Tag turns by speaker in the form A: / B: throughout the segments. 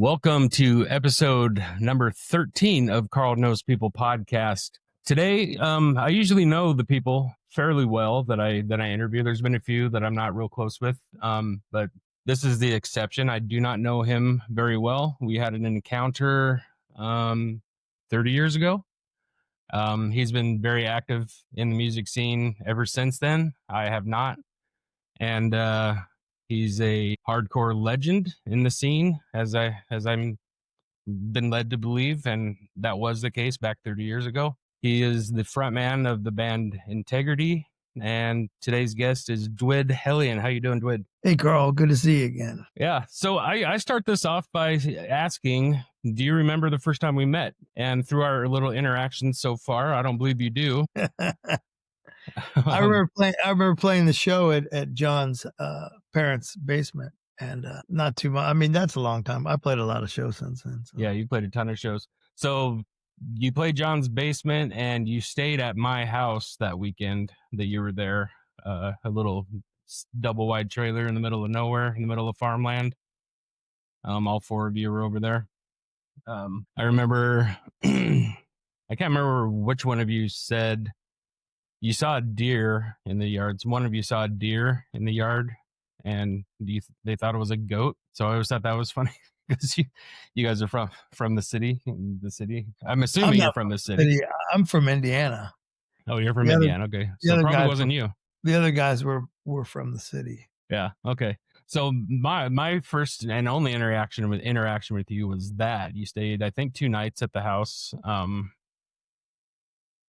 A: Welcome to episode number 13 of Carl Knows People podcast. Today, I usually know the people fairly well that I interview. There's been a few that I'm not real close with, but this is the exception. I do not know him very well. We had an encounter 30 years ago. He's been very active in the music scene ever since then. I have not. And he's a hardcore legend in the scene, as I'm been led to believe, and that was the case back 30 years ago. He is the frontman of the band Integrity, and today's guest is Dwid Hellion. How you doing, Dwid?
B: Hey, Carl. Good to see you again.
A: Yeah. So I start this off by asking, do you remember the first time we met? And through our little interactions so far, I don't believe you do.
B: I remember playing the show at John's parents' basement, and not too much. I mean, that's a long time. I played a lot of shows since then. So.
A: Yeah, you played a ton of shows. So you played John's basement, and you stayed at my house that weekend that you were there. A little double wide trailer in the middle of nowhere, in the middle of farmland. All four of you were over there. I remember, I can't remember which one of you said you saw a deer in the yards. One of you saw a deer in the yard, and they thought it was a goat. So I always thought that was funny because you guys are from the city. I'm assuming you're from the city.
B: I'm from Indiana.
A: Oh, you're from Indiana. Okay, so it probably wasn't you.
B: The other guys were from the city.
A: Yeah. Okay. So my first and only interaction with you was that you stayed, I think, 2 nights at the house.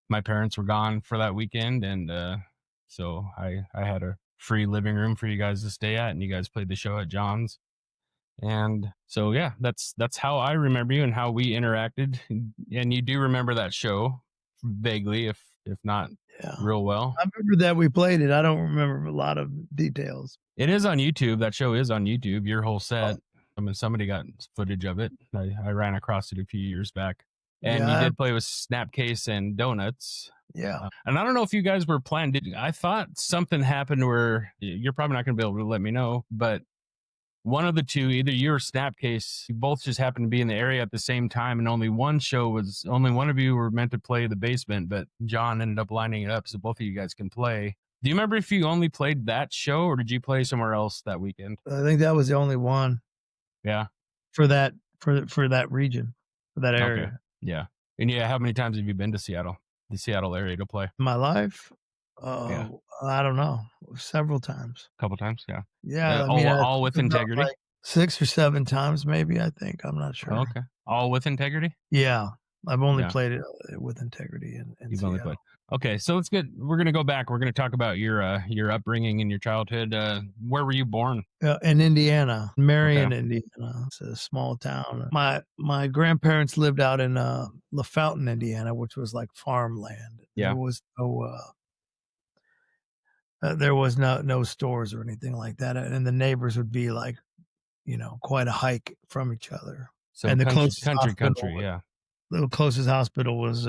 A: My parents were gone for that weekend, and so I had a free living room for you guys to stay at, and you guys played the show at John's. And so yeah, that's how I remember you and how we interacted. And you do remember that show vaguely, if not real well.
B: I remember that we played it. I don't remember a lot of details.
A: It is on YouTube. That show is on YouTube, your whole set. I mean, somebody got footage of it. I ran across it a few years back. And you did play with Snapcase and Donuts.
B: Yeah.
A: And I don't know if you guys were planned. I thought something happened where you're probably not going to be able to let me know, but one of the two, either you or Snapcase, you both just happened to be in the area at the same time. And only one of you were meant to play the basement, but John ended up lining it up so both of you guys can play. Do you remember if you only played that show, or did you play somewhere else that weekend?
B: I think that was the only one.
A: Yeah.
B: For that region, for that area.
A: Okay. Yeah. And how many times have you been to Seattle, the Seattle area, to play?
B: My life? I don't know. Several times.
A: A couple times, yeah.
B: Yeah.
A: All with Integrity?
B: Like 6 or 7 times, maybe, I think. I'm not sure.
A: Okay. All with Integrity?
B: Yeah. I've only played it with Integrity.
A: You've only played. Okay, so let's we're going to go back. We're going to talk about your upbringing and your childhood. Where were you born?
B: In Indiana, Marion, Indiana. It's a small town. My grandparents lived out in LaFountain, Indiana, which was like farmland.
A: Yeah.
B: There was no stores or anything like that, and the neighbors would be like, quite a hike from each other.
A: So
B: and
A: the closest country, yeah.
B: The closest hospital was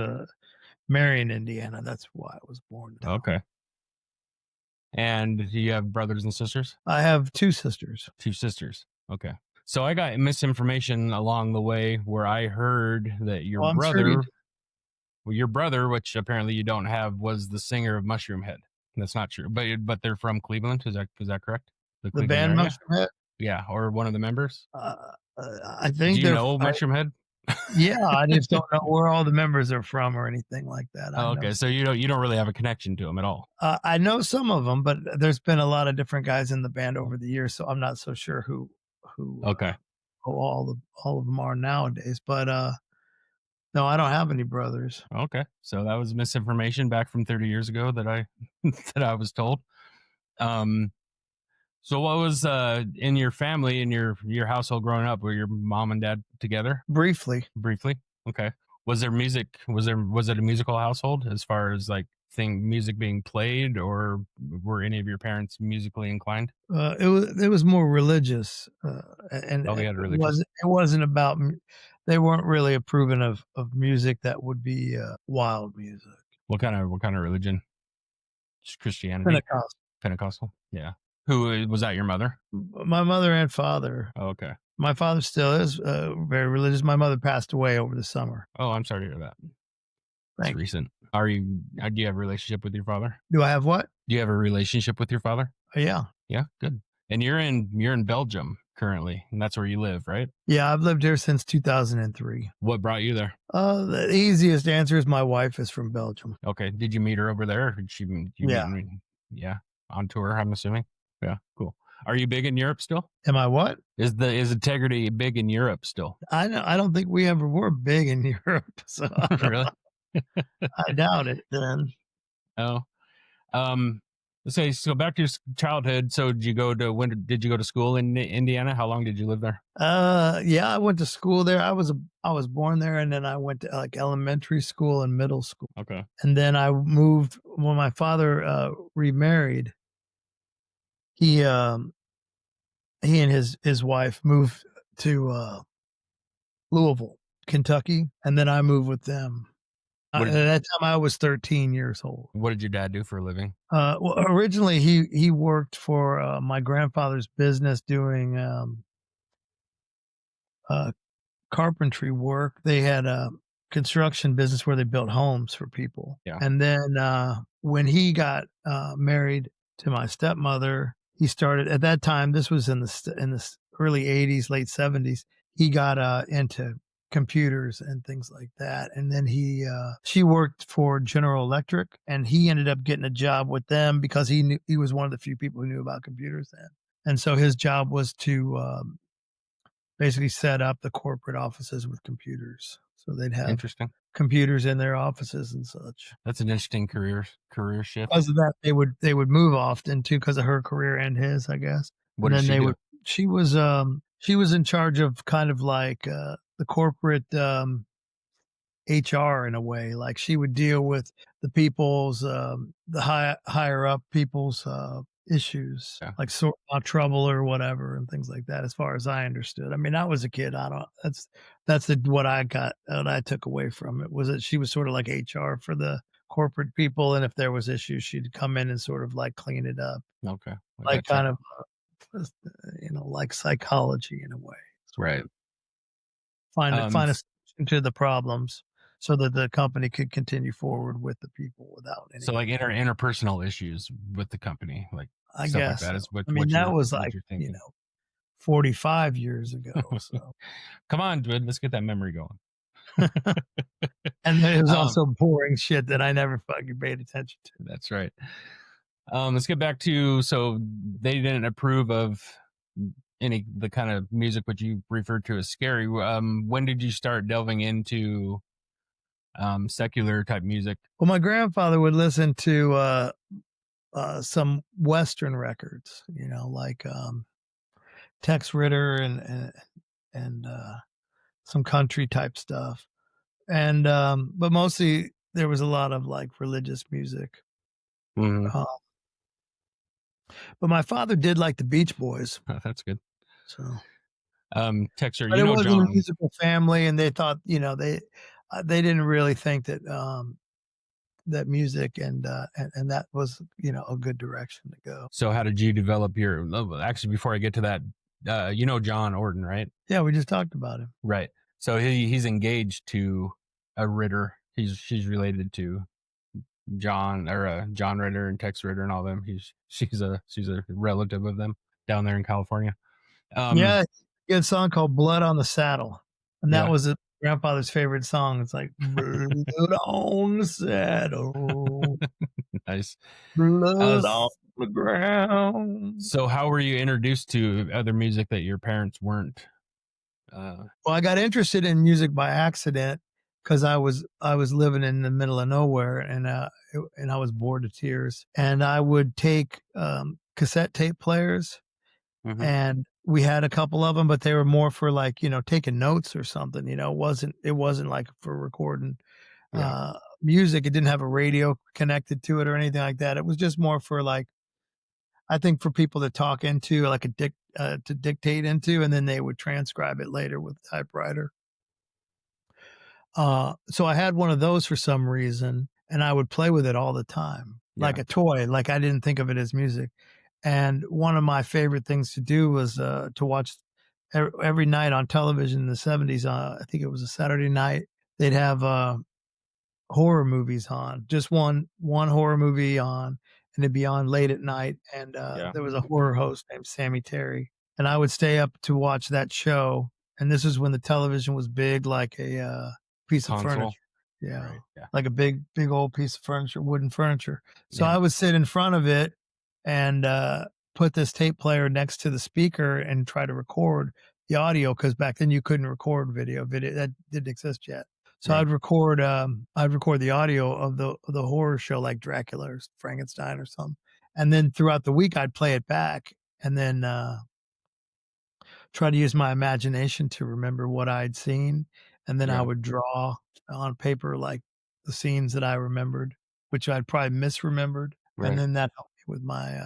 B: Marion, Indiana. That's why I was born there.
A: Okay. And do you have brothers and sisters?
B: I have 2 sisters.
A: 2 sisters. Okay. So I got misinformation along the way where I heard that your brother, which apparently you don't have, was the singer of Mushroom Head. That's not true, but they're from Cleveland. Is that correct?
B: The band Mushroom Head?
A: Yeah, or one of the members.
B: I think.
A: Do you know Mushroom Head?
B: Yeah, I just don't know where all the members are from or anything like that.
A: Okay, so you don't really have a connection to them at all.
B: I know some of them, but there's been a lot of different guys in the band over the years, so I'm not so sure who all of them are nowadays. But no, I don't have any brothers.
A: Okay, so that was misinformation back from 30 years ago that I was told. So what was in your family, in your household growing up? Were your mom and dad together?
B: Briefly.
A: Okay. Was there music? Was it a musical household as far as like music being played, or were any of your parents musically inclined?
B: It was more religious, and it wasn't about. They weren't really approving of music that would be wild music.
A: What kind of religion? Just Christianity. Pentecostal. Yeah. Who was that? Your mother?
B: My mother and father.
A: Oh, okay.
B: My father still is very religious. My mother passed away over the summer.
A: Oh, I'm sorry to hear that. It's
B: Thank you.
A: recent. Do you have a relationship with your father?
B: Do I have what?
A: Do you have a relationship with your father?
B: Yeah.
A: Yeah, good. And you're in Belgium currently, and that's where you live, right?
B: Yeah, I've lived here since 2003.
A: What brought you there?
B: The easiest answer is my wife is from Belgium.
A: Okay. Did you meet her over there? Or did you meet
B: Yeah.
A: yeah, on tour, I'm assuming? Yeah, cool. Are you big in Europe still?
B: Am I what?
A: Is Integrity big in Europe still?
B: I don't think we ever were big in Europe, so
A: Really?
B: I doubt it then.
A: Oh. Um, let's say so back to your childhood. So did you go to school in Indiana? How long did you live there?
B: Yeah, I went to school there. I was born there, and then I went to, like, elementary school and middle school,
A: Okay.
B: and then I moved when my father, remarried, he, um he and his wife moved to, Louisville, Kentucky, and then I moved with them.
A: What
B: At
A: did
B: that time, I was 13 years old.
A: what did your dad do for a living?
B: Well, originally, he worked for, my grandfather's business doing, uh, carpentry work. They had a construction business where they built homes for people,
A: Yeah.
B: and then, when he got, married to my stepmother, he started at that time, this was in the early '80s, late '70s, he got, into computers and things like that, and then she worked for General Electric, and he ended up getting a job with them because he was one of the few people who knew about computers then, and so his job was to, basically set up the corporate offices with computers. So they'd have
A: Interesting.
B: computers in their offices and such.
A: That's an interesting career shift.
B: Because of that, they would move often too, because of her career and his, I guess.
A: What
B: And
A: did
B: then
A: she do?
B: she was in charge of kind of like, the corporate, HR in a way. Like, she would deal with the higher up people's, issues,
A: Yeah.
B: like sorting out trouble or whatever and things like that, as far as I understood. I mean, I was a kid. I don't that's what I took away from it, was that she was sort of like HR for the corporate people, and if there was issues, she'd come in and sort of like clean it up,
A: Okay. I
B: like
A: gotcha.
B: kind of, like psychology in a way, sort
A: Right.
B: of
A: Um,
B: find a
A: s-
B: solution to the problems so that the company could continue forward with the people without any,
A: so like interpersonal issues with the company, like
B: I
A: stuff like
B: guess
A: that
B: so.
A: is
B: I mean, that was
A: what
B: like,
A: you're thinking.
B: 45 years ago, so
A: Come on, dude, let's get that memory going.
B: and then it was
A: Um,
B: also boring shit that I never fucking paid attention to.
A: that's right. Let's get back to so they didn't approve of any the kind of music which you referred to as scary. When did you start delving into secular type music?
B: Well, my grandfather would listen to, some Western records, like, Tex Ritter and some country type stuff, and, but mostly there was a lot of, like, religious music,
A: Mhm.
B: uh, but my father did like the Beach Boys,
A: That's good.
B: so
A: Texture,
B: but it wasn't a
A: John.
B: musical family, and they thought, they didn't really think that, that music and that was, a good direction to go.
A: So how did you develop your actually before I get to that, John Orton, right?
B: Yeah, we just talked about him.
A: Right. So he's engaged to a Ritter. She's related to John Ritter and Tex Ritter and all them. She's a relative of them down there in California. Um,
B: Yeah, he had a song called "Blood on the Saddle," and that
A: yeah,
B: was grandfather's favorite song. It's like, "Blood on the saddle,
A: nice.
B: blood on
A: S-
B: the ground."
A: so how were you introduced to other music that your parents weren't?
B: Well, I got interested in music by accident because I was living in the middle of nowhere, and I was bored to tears, and I would take, cassette tape players,
A: Mhm.
B: and we had a couple of them, but they were more for, like, taking notes or something, it wasn't like for recording,
A: Yeah,
B: music. It didn't have a radio connected to it or anything like that. It was just more for, like, I think for people to talk into, like, to dictate into, and then they would transcribe it later with a typewriter. So I had one of those for some reason, and I would play with it all the time, like
A: yeah.
B: a toy, like I didn't think of it as music. And one of my favorite things to do was, to watch every night on television in the '70s, I think it was a Saturday night, they'd have, horror movies on, just one horror movie on, and it'd be on late at night, and,
A: Yeah.
B: there was a horror host named Sammy Terry, and I would stay up to watch that show, and this is when the television was big like a, piece of
A: Console.
B: furniture. Yeah,
A: Right. Yeah.
B: like a big old piece of furniture, wooden furniture. So
A: Yeah.
B: I would sit in front of it and, put this tape player next to the speaker and try to record the audio because back then you couldn't record video that didn't exist yet. So
A: Right.
B: I'd record the audio of the horror show like Dracula or Frankenstein or something, and then throughout the week, I'd play it back and then, try to use my imagination to remember what I'd seen, and then I
A: Yeah.
B: would draw on paper, like, the scenes that I remembered, which I'd probably misremembered, and
A: Right.
B: then that helped me with my,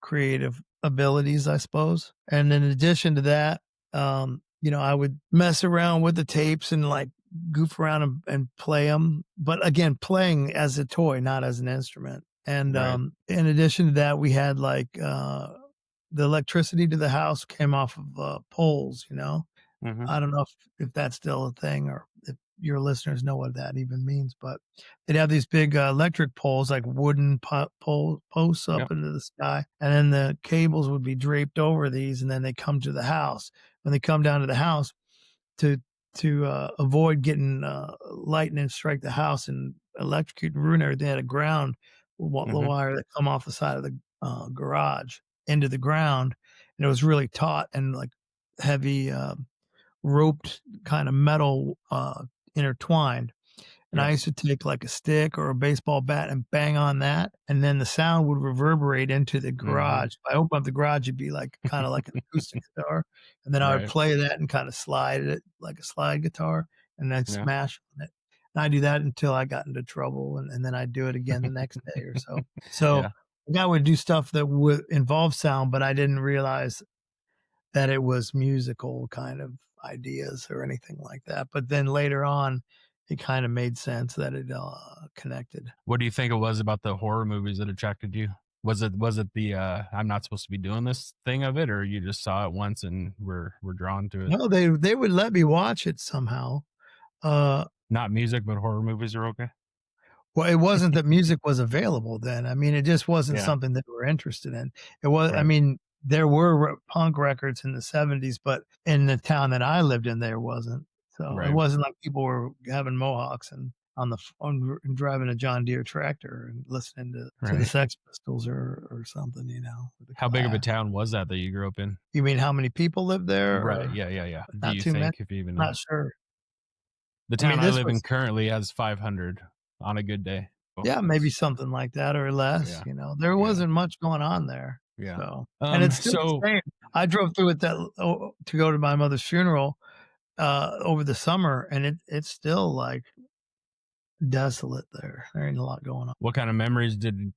B: creative abilities, I suppose, and in addition to that, I would mess around with the tapes and, like, goof around and play them, but again, playing as a toy, not as an instrument, and,
A: Right.
B: in addition to that, we had, like, the electricity to the house came off of, poles, you know?
A: Hmm.
B: I don't know if that's still a thing or if your listeners know what that even means, but they'd have these big, electric poles, like wooden posts
A: Yeah.
B: up into the sky, and then the cables would be draped over these, and then they come to the house. When they come down to the house, to avoid getting, lightning strike the house and electrocute and ruin everything, they had a ground the
A: Hmm.
B: wire that come off the side of the, garage into the ground, and it was really taut and, like, heavy, roped kinda metal, intertwined, and
A: Yeah.
B: I used to take, like, a stick or a baseball bat and bang on that, and then the sound would reverberate into the
A: Hmm.
B: garage. If I open up the garage, it'd be, like, kinda like an acoustic guitar, and then I would
A: Right.
B: play that and kinda slide it like a slide guitar, and then
A: Yeah.
B: smash on it. And I'd do that until I got into trouble, and then I'd do it again the next day or so. So,
A: Yeah.
B: I would do stuff that would involve sound, but I didn't realize that it was musical kind of ideas or anything like that, but then later on, it kinda made sense that it, connected.
A: What do you think it was about the horror movies that attracted you? Was it the I'm not supposed to be doing this thing of it, or you just saw it once and were drawn to it?
B: No, they would let me watch it somehow. Uh,
A: Not music, but horror movies are okay.
B: well, it wasn't that music was available then, I mean, it just wasn't
A: Yeah.
B: something that we're interested in. It was I
A: Right.
B: mean, there were punk records in the '70s, but in the town that I lived in, there wasn't. So, it
A: Right.
B: wasn't like people were having mohawks and on the phone and driving a John Deere tractor and listening to the
A: Right.
B: Sex Pistols or something, or the
A: How big of a
B: Clash.
A: town was that you grew up in?
B: You mean how many people live there
A: Right.
B: or
A: Yeah. Yeah. Yeah. Do
B: not
A: you
B: too many?
A: think, if you even know?
B: Not sure.
A: The
B: I
A: town
B: mean,
A: I
B: this
A: live in
B: was
A: currently has 500 on a good day. Oh,
B: yeah, maybe
A: that's
B: something like that or less,
A: yeah.
B: there
A: Yeah.
B: wasn't much going on there,
A: Yeah.
B: so and it's still the
A: So
B: same. I drove through it to go to my mother's funeral, over the summer, and it's still, like, desolate there. There ain't a lot going on.
A: what kind of memories did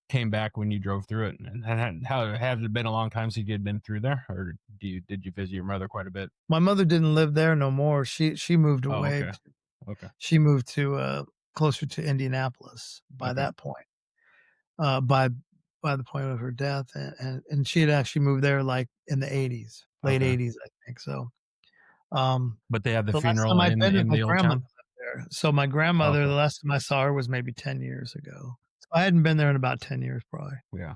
A: came back when you drove through it? And how has it been a long time since you had been through there, or did you visit your mother quite a bit?
B: My mother didn't live there no more. She moved
A: Oh,
B: away
A: okay.
B: to
A: Okay.
B: she moved to, closer to Indianapolis by
A: Okay.
B: that point. By the point of her death, and she had actually moved there, like, in the '80s, late
A: Okay.
B: '80s, I think, so, um,
A: But they had the
B: the last time
A: funeral
B: I'd been,
A: in
B: my
A: the old
B: grandmother
A: town?
B: lived there. So my grandmother,
A: Okay.
B: the last time I saw her was maybe 10 years ago. So I hadn't been there in about 10 years, probably.
A: Yeah.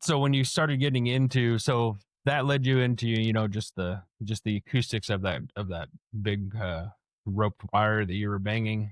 A: So when you started getting into so that led you into, just the acoustics of that big, rope wire that you were banging.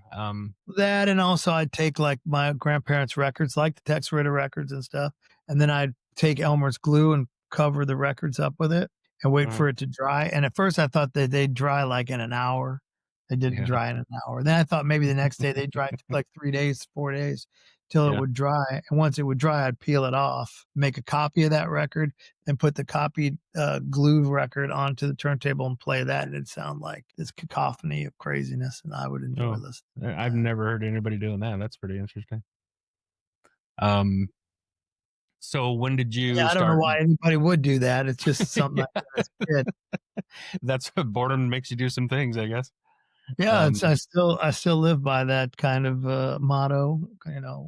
B: That and also I'd take, like, my grandparents' records, like the Tex Ritter records and stuff, and then I'd take Elmer's glue and cover the records up with it and wait
A: Mhm.
B: for it to dry, and at first I thought that they'd dry, like, in an hour. They didn't
A: Yeah.
B: dry in an hour. Then I thought maybe the next day they'd dry, it took, like, 3 days, 4 days till it
A: Yeah.
B: would dry, and once it would dry, I'd peel it off, make a copy of that record, and put the copied, glued record onto the turntable and play that, and it'd sound like this cacophony of craziness, and I would enjoy
A: Oh,
B: listening to
A: I've
B: that.
A: never heard anybody doing that. That's pretty interesting. Um, so when did you
B: Yeah, I don't know
A: start?
B: why anybody would do that. It's just something I did as a kid.
A: That's what boredom makes you do some things, I guess.
B: Yeah, it's I still live by that kind of, motto,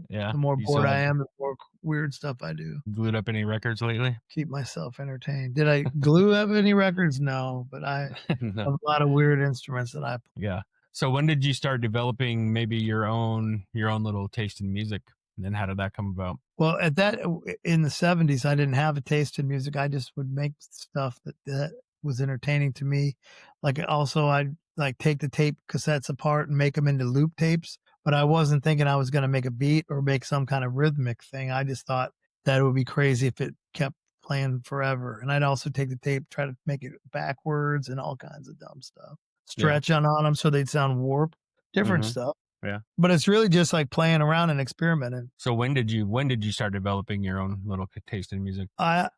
A: Yeah.
B: the more
A: You still
B: bored I
A: have
B: am, the more weird stuff I do,
A: glued up any records lately?
B: keep myself entertained. Did I glue up any records? No, but I
A: No.
B: have a lot of weird instruments that I
A: Yeah. So when did you start developing maybe your own little taste in music? And then how did that come about?
B: well, at that in the '70s, I didn't have a taste in music, I just would make stuff that was entertaining to me. Like, also, I'd, like, take the tape cassettes apart and make them into loop tapes, but I wasn't thinking I was gonna make a beat or make some kind of rhythmic thing, I just thought that it would be crazy if it kept playing forever, and I'd also take the tape, try to make it backwards and all kinds of dumb stuff,
A: Yeah.
B: stretch on them so they'd sound warped, different
A: Hmm.
B: stuff,
A: Yeah.
B: but it's really just, like, playing around and experimenting.
A: So when did you start developing your own little taste in music?
B: I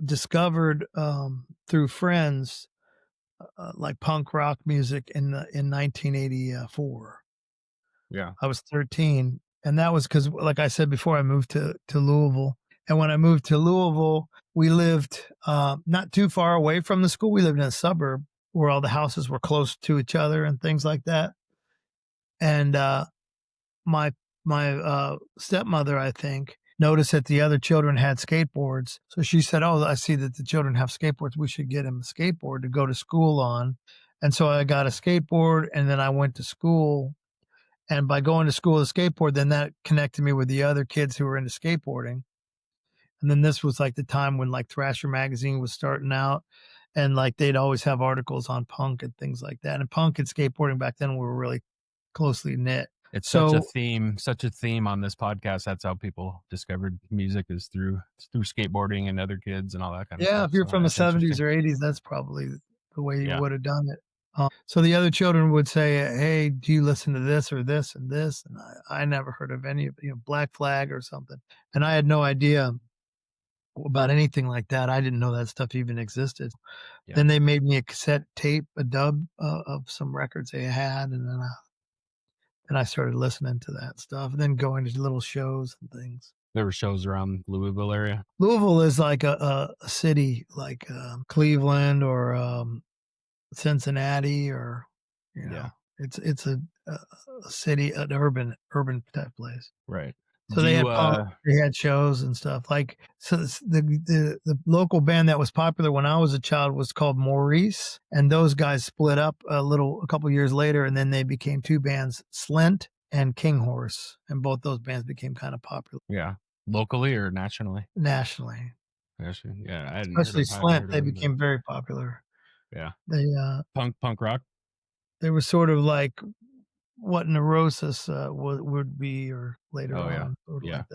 B: discovered, through friends, like punk rock music in 1984.
A: Yeah.
B: I was 13, and that was because, like I said before, I moved to Louisville, and when I moved to Louisville, we lived, not too far away from the school. We lived in a suburb where all the houses were close to each other and things like that, and, my stepmother, I think, noticed that the other children had skateboards. So she said, "Oh, I see that the children have skateboards. We should get him a skateboard to go to school on." And so I got a skateboard and then I went to school. And by going to school with a skateboard, then that connected me with the other kids who were into skateboarding. And then this was like the time when like Thrasher magazine was starting out and like they'd always have articles on punk and things like that. And punk and skateboarding back then were really closely knit.
A: It's
B: So
A: such a theme on this podcast. That's how people discovered music is through skateboarding and other kids and all that kind of
B: yeah,
A: stuff.
B: if you're
A: So
B: from the
A: that's
B: '70s
A: interesting.
B: or '80s, that's probably the way you
A: Yeah.
B: would have done it. So the other children would say, "Hey, do you listen to this or this and this?" And I never heard of any of Black Flag or something, and I had no idea about anything like that. I didn't know that stuff even existed.
A: Yeah.
B: Then they made me a cassette tape, a dub of some records they had, and then I started listening to that stuff, and then going to little shows and things.
A: There were shows around Louisville area.
B: Louisville is like a city like Cleveland or Cincinnati or, you know,
A: Yeah.
B: it's a city, an urban type place.
A: Right.
B: So
A: Do
B: they
A: you
B: had punk, they had shows and stuff. Like, so the local band that was popular when I was a child was called Maurice, and those guys split up a couple years later, and then they became 2 bands, Slint and King Horse, and both those bands became kind of popular
A: yeah. Locally or nationally?
B: nationally.
A: Actually, yeah,
B: Especially
A: I hadn't
B: Slint,
A: heard of
B: they
A: them, but
B: became very popular.
A: yeah.
B: They,
A: Punk rock?
B: they were sort of like what Neurosis, would be or later
A: Oh yeah.
B: on, sort of
A: Yeah.
B: like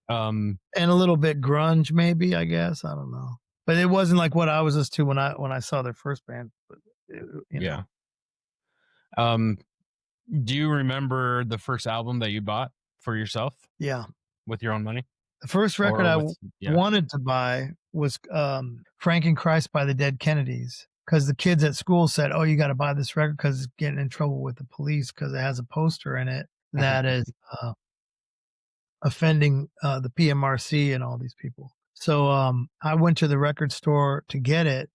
B: that.
A: Um
B: And a little bit grunge maybe, I guess, I don't know. But it wasn't like what I was listening to when I saw their first band, but, you know.
A: yeah. Um do you remember the first album that you bought for yourself
B: Yeah.
A: with your own money
B: The first record
A: or
B: I
A: with yeah.
B: wanted to buy was, Frankenchrist by the Dead Kennedys, because the kids at school said, "Oh, you gotta buy this record because it's getting in trouble with the police because it has a poster in it that is, offending, the PMRC and all these people." So, I went to the record store to get it,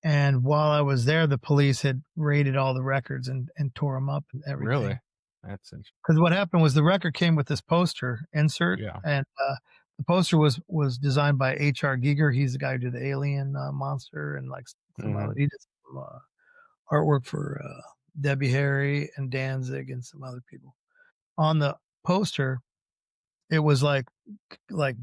B: and while I was there, the police had raided all the records and tore them up and everything.
A: Really? That's interesting.
B: Because what happened was the record came with this poster insert,
A: Yeah.
B: and, the poster was designed by H.R. Giger. He's the guy who did the Alien, monster and, like, some other
A: Mhm.
B: he did some, artwork for, Debbie Harry and Danzig and some other people. On the poster, it was like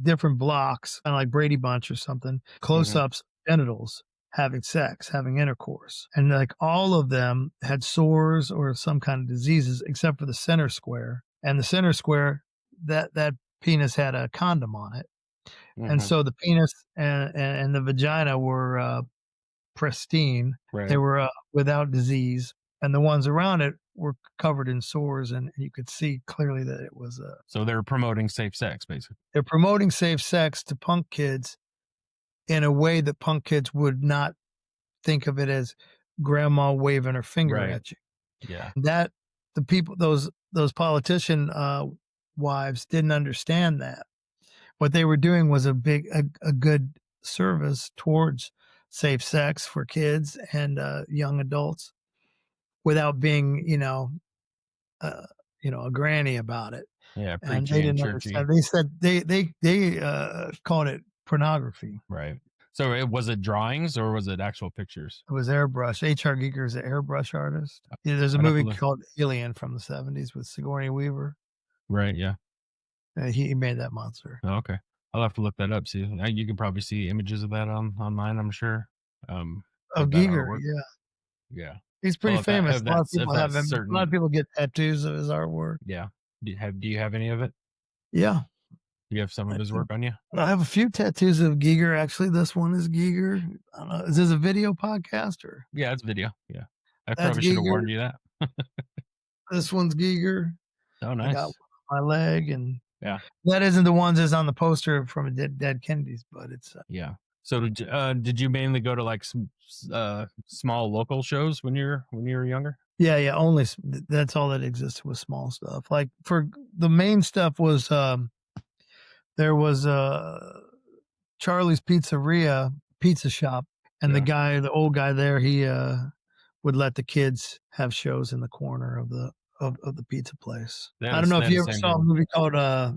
B: different blocks, kinda like Brady Bunch or something,
A: Mhm.
B: close-ups, genitals, having sex, having intercourse, and, like, all of them had sores or some kind of diseases except for the center square, and the center square, that penis had a condom on it, and
A: Mhm.
B: so the penis and the vagina were, pristine. They
A: Right.
B: were, without disease, and the ones around it were covered in sores, and you could see clearly that it was,
A: So they're promoting safe sex basically.
B: they're promoting safe sex to punk kids in a way that punk kids would not think of it as grandma waving her finger
A: Right.
B: at you.
A: Yeah.
B: That the people those politician, wives didn't understand that. What they were doing was a good service towards safe sex for kids and, young adults. without being, uh, a granny about it.
A: Yeah,
B: And they
A: preachy and
B: didn't
A: churchy.
B: understand. They said they called it pornography.
A: Right. So it was it drawings or was it actual pictures?
B: It was airbrush. H.R. Giger is an airbrush artist. Yeah, there's a
A: I'd have to
B: movie
A: look.
B: called Alien from the '70s with Sigourney Weaver.
A: Right. Yeah.
B: He made that monster.
A: Oh, okay. I'll have to look that up. See, you can probably see images of that on online. I'm sure.
B: Oh,
A: Of that
B: Giger,
A: artwork.
B: yeah.
A: Yeah.
B: He's pretty
A: Well, if that
B: famous.
A: if
B: A lot of
A: that's if
B: people have
A: that's
B: him. A lot of
A: certain,
B: people get tattoos of his artwork.
A: yeah. Do you have any of it?
B: Yeah.
A: Do you have some of
B: I
A: his
B: do.
A: work on you?
B: I have a few tattoos of Giger, actually. This one is Giger. I don't know. Is this a video podcast or
A: Yeah, it's video. Yeah. I
B: that's
A: probably should have
B: Giger?
A: warned you that.
B: This one's Giger.
A: Oh,
B: I got
A: nice.
B: one on my leg, and
A: Yeah.
B: that isn't the ones that's on the poster from a Dead Kennedys, but it's
A: Yeah. So did you mainly go to like some small local shows when you were younger?
B: yeah, yeah. Only that's all that existed was small stuff. Like for the main stuff was there was Charlie's Pizzeria pizza shop, and
A: Yeah.
B: the old guy there, he would let the kids have shows in the corner of the pizza place. I don't know
A: They
B: if
A: had the
B: you ever
A: same
B: saw a
A: thing
B: movie called uh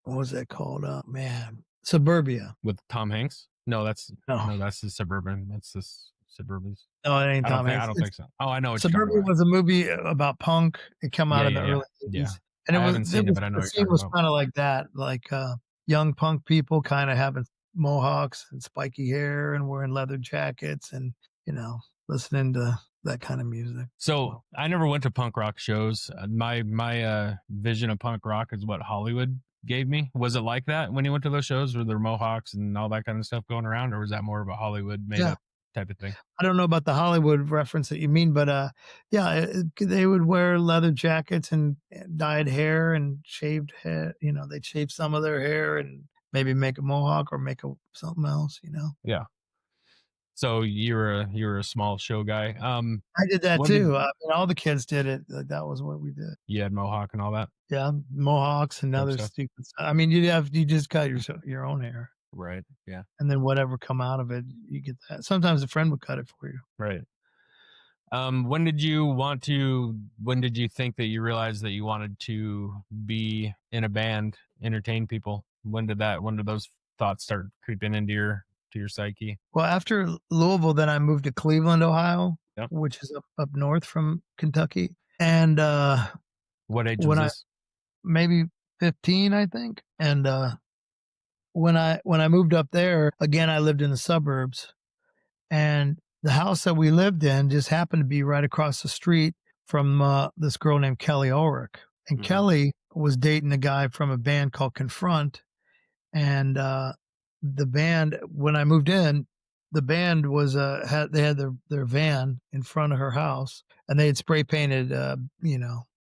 B: what was that called? Man, Suburbia.
A: with Tom Hanks.
B: No,
A: No, that's the Suburban. That's this Suburbans.
B: no, it ain't Tom
A: I
B: Hanks.
A: don't
B: It's
A: think so. Oh, I know what you're talking
B: Suburbia
A: about.
B: was a movie about punk. It come out
A: Yeah,
B: of the
A: yeah, yeah,
B: early
A: yeah.
B: '80s, and
A: I haven't seen it, but I know
B: the
A: what you're
B: scene
A: talking
B: was
A: about.
B: kinda like that, like, young punk people kinda having mohawks and spiky hair and wearing leather jackets and, you know, listening to that kinda music.
A: So I never went to punk rock shows. My vision of punk rock is what Hollywood gave me. Was it like that when you went to those shows? Were there mohawks and all that kind of stuff going around, or was that more of a Hollywood made
B: Yeah.
A: up type of thing?
B: I don't know about the Hollywood reference that you mean, but, yeah, they would wear leather jackets and dyed hair and shaved head, they'd shave some of their hair and maybe make a mohawk or make a something else.
A: Yeah. So you were a small show guy.
B: I did that
A: When did
B: too. I mean, all the kids did it. Like, that was what we did.
A: you had mohawk and all that
B: Yeah, mohawks and
A: type of
B: other
A: stuff?
B: stupid stuff. I mean, you just cut your own hair,
A: Right. Yeah.
B: and then whatever come out of it, you get that. Sometimes a friend would cut it for you.
A: Right. When did you think that you realized that you wanted to be in a band, entertain people? When did those thoughts start creeping into your psyche?
B: Well, after Louisville, then I moved to Cleveland, Ohio,
A: Yep.
B: which is up north from Kentucky, and,
A: What age was
B: when I
A: this?
B: maybe 15, I think, and, when I moved up there, again, I lived in the suburbs. And the house that we lived in just happened to be right across the street from, this girl named Kelly Ulrich, and
A: Hmm.
B: Kelly was dating a guy from a band called Confront, and, the band when I moved in, the band was, they had their van in front of her house, and they had spray painted,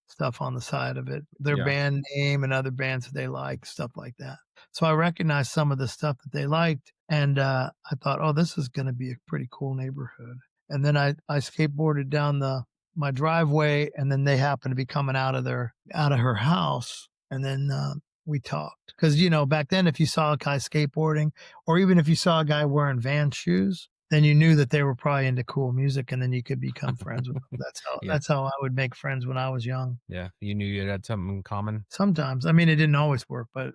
B: stuff on the side of it, their
A: Yeah.
B: band name and other bands that they liked, stuff like that. So I recognized some of the stuff that they liked, and, I thought, "Oh, this is gonna be a pretty cool neighborhood." And then I skateboarded down my driveway, and then they happened to be coming out of her house, and then, we talked. 'Cause, back then, if you saw a guy skateboarding, or even if you saw a guy wearing Vans shoes, then you knew that they were probably into cool music, and then you could become friends with them.
A: Yeah.
B: That's how I would make friends when I was young.
A: Yeah. You knew you had something in common.
B: Sometimes, I mean, it didn't always work, but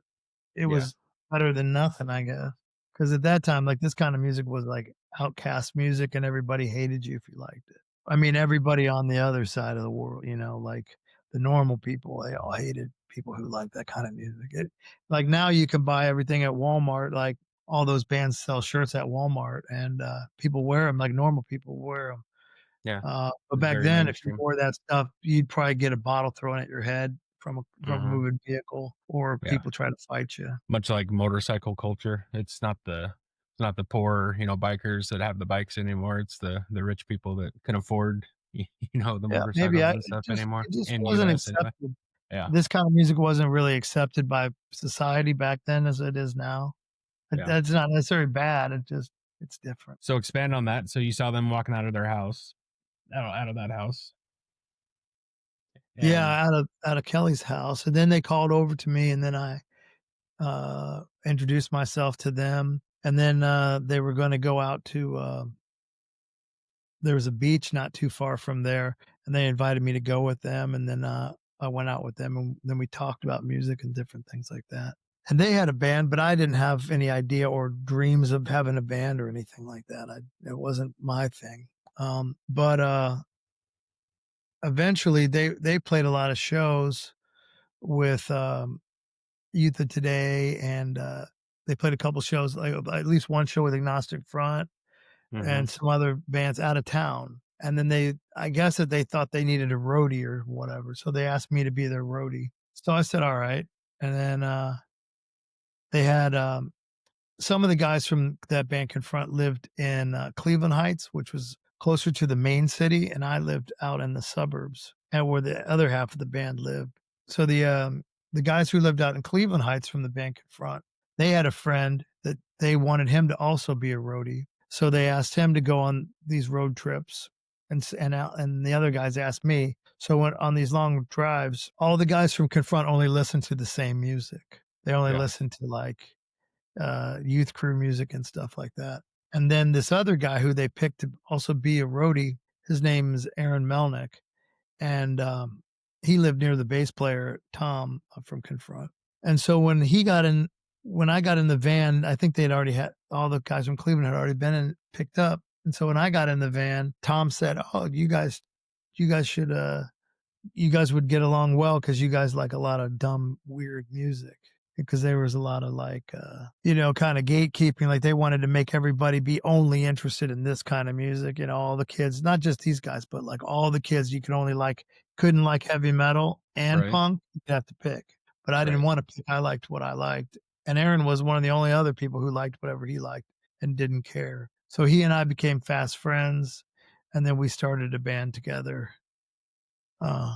B: it
A: Yeah.
B: was better than nothing, I guess. Because at that time, like, this kind of music was, like, outcast music, and everybody hated you if you liked it. I mean, everybody on the other side of the world, like, the normal people, they all hated people who liked that kind of music. Like, now you can buy everything at Walmart, like, all those bands sell shirts at Walmart, and, people wear them like normal people wear them.
A: Yeah.
B: But back
A: Very
B: then, if you
A: mainstream.
B: wore that stuff, you'd probably get a bottle thrown at your head from a
A: Hmm.
B: moving vehicle, or
A: Yeah.
B: people try to fight you.
A: Much like motorcycle culture. It's not the poor, bikers that have the bikes anymore. It's the rich people that can afford, the
B: Yeah, maybe
A: motorcycles and stuff anymore
B: it just
A: in
B: wasn't
A: US anyway.
B: accepted.
A: Yeah.
B: This kind of music wasn't really accepted by society back then as it is now.
A: Yeah.
B: That's not necessarily bad, it's different.
A: So expand on that. So you saw them walking out of their house, out of that house,
B: Yeah,
A: and
B: out of Kelly's house, and then they called over to me, and then I, introduced myself to them, and then, they were gonna go out to, there was a beach not too far from there, and they invited me to go with them, and then, I went out with them, and then we talked about music and different things like that. And they had a band, but I didn't have any idea or dreams of having a band or anything like that. It wasn't my thing. But, eventually they played a lot of shows with, Youth of Today, and, they played a couple shows, like, at least one show with Agnostic Front
A: Hmm.
B: and some other bands out of town. And then I guess that they thought they needed a roadie or whatever, so they asked me to be their roadie. So I said, "All right." And then, they had, some of the guys from that band Confront lived in, Cleveland Heights, which was closer to the main city, and I lived out in the suburbs, and where the other half of the band lived. So the guys who lived out in Cleveland Heights from the band Confront, they had a friend that they wanted him to also be a roadie. So they asked him to go on these road trips, and the other guys asked me. So when on these long drives, all the guys from Confront only listened to the same music. They only
A: Yeah.
B: listened to, like, youth crew music and stuff like that. And then this other guy who they picked to also be a roadie, his name is Aaron Melnick, and, he lived near the bass player, Tom, from Confront. And so when I got in the van, I think they'd already had all the guys from Cleveland had already been picked up. And so when I got in the van, Tom said, "Oh, you guys should, you guys would get along well because you guys like a lot of dumb, weird music." Because there was a lot of, like, kind of gatekeeping. Like, they wanted to make everybody be only interested in this kind of music. All the kids, not just these guys, but like all the kids, you could only couldn't like heavy metal and
A: Right.
B: punk. You'd have to pick. But I didn't
A: Right.
B: want to pick. I liked what I liked. And Aaron was one of the only other people who liked whatever he liked and didn't care. So he and I became fast friends. And then we started a band together. Uh,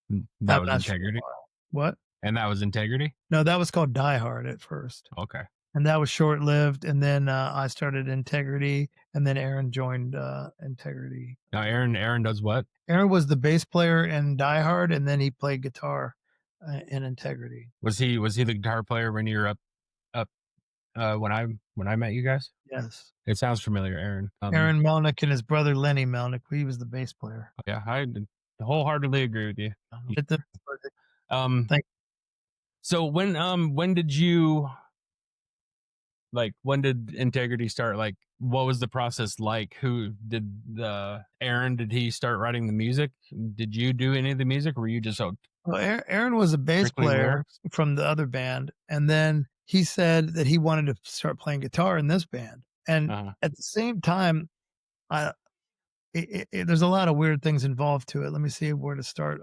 A: That
B: I'm
A: was
B: not sure
A: integrity.
B: why. What?
A: And that was integrity.
B: No, that was called Die Hard at first,
A: Okay.
B: and that was short-lived, and then, I started Integrity, and then Aaron joined, Integrity.
A: Now Aaron does what?
B: Aaron was the bass player in Die Hard, and then he played guitar, in Integrity.
A: Was he the guitar player when you were up when I met you guys?
B: Yes.
A: It sounds familiar, Aaron.
B: Aaron Melnick and his brother Lenny Melnick, he was the bass player.
A: Yeah, I wholeheartedly agree with you.
B: At the
A: Um,
B: Thank
A: so when did you like when did integrity start? Like, what was the process like? Who did the Aaron? Did he start writing the music? Did you do any of the music? Or were you just
B: Well, Aaron was a bass
A: strictly
B: player
A: lyrics?
B: from the other band, and then he said that he wanted to start playing guitar in this band, and
A: Uh,
B: at the same time, I there's a lot of weird things involved to it. Let me see where to start.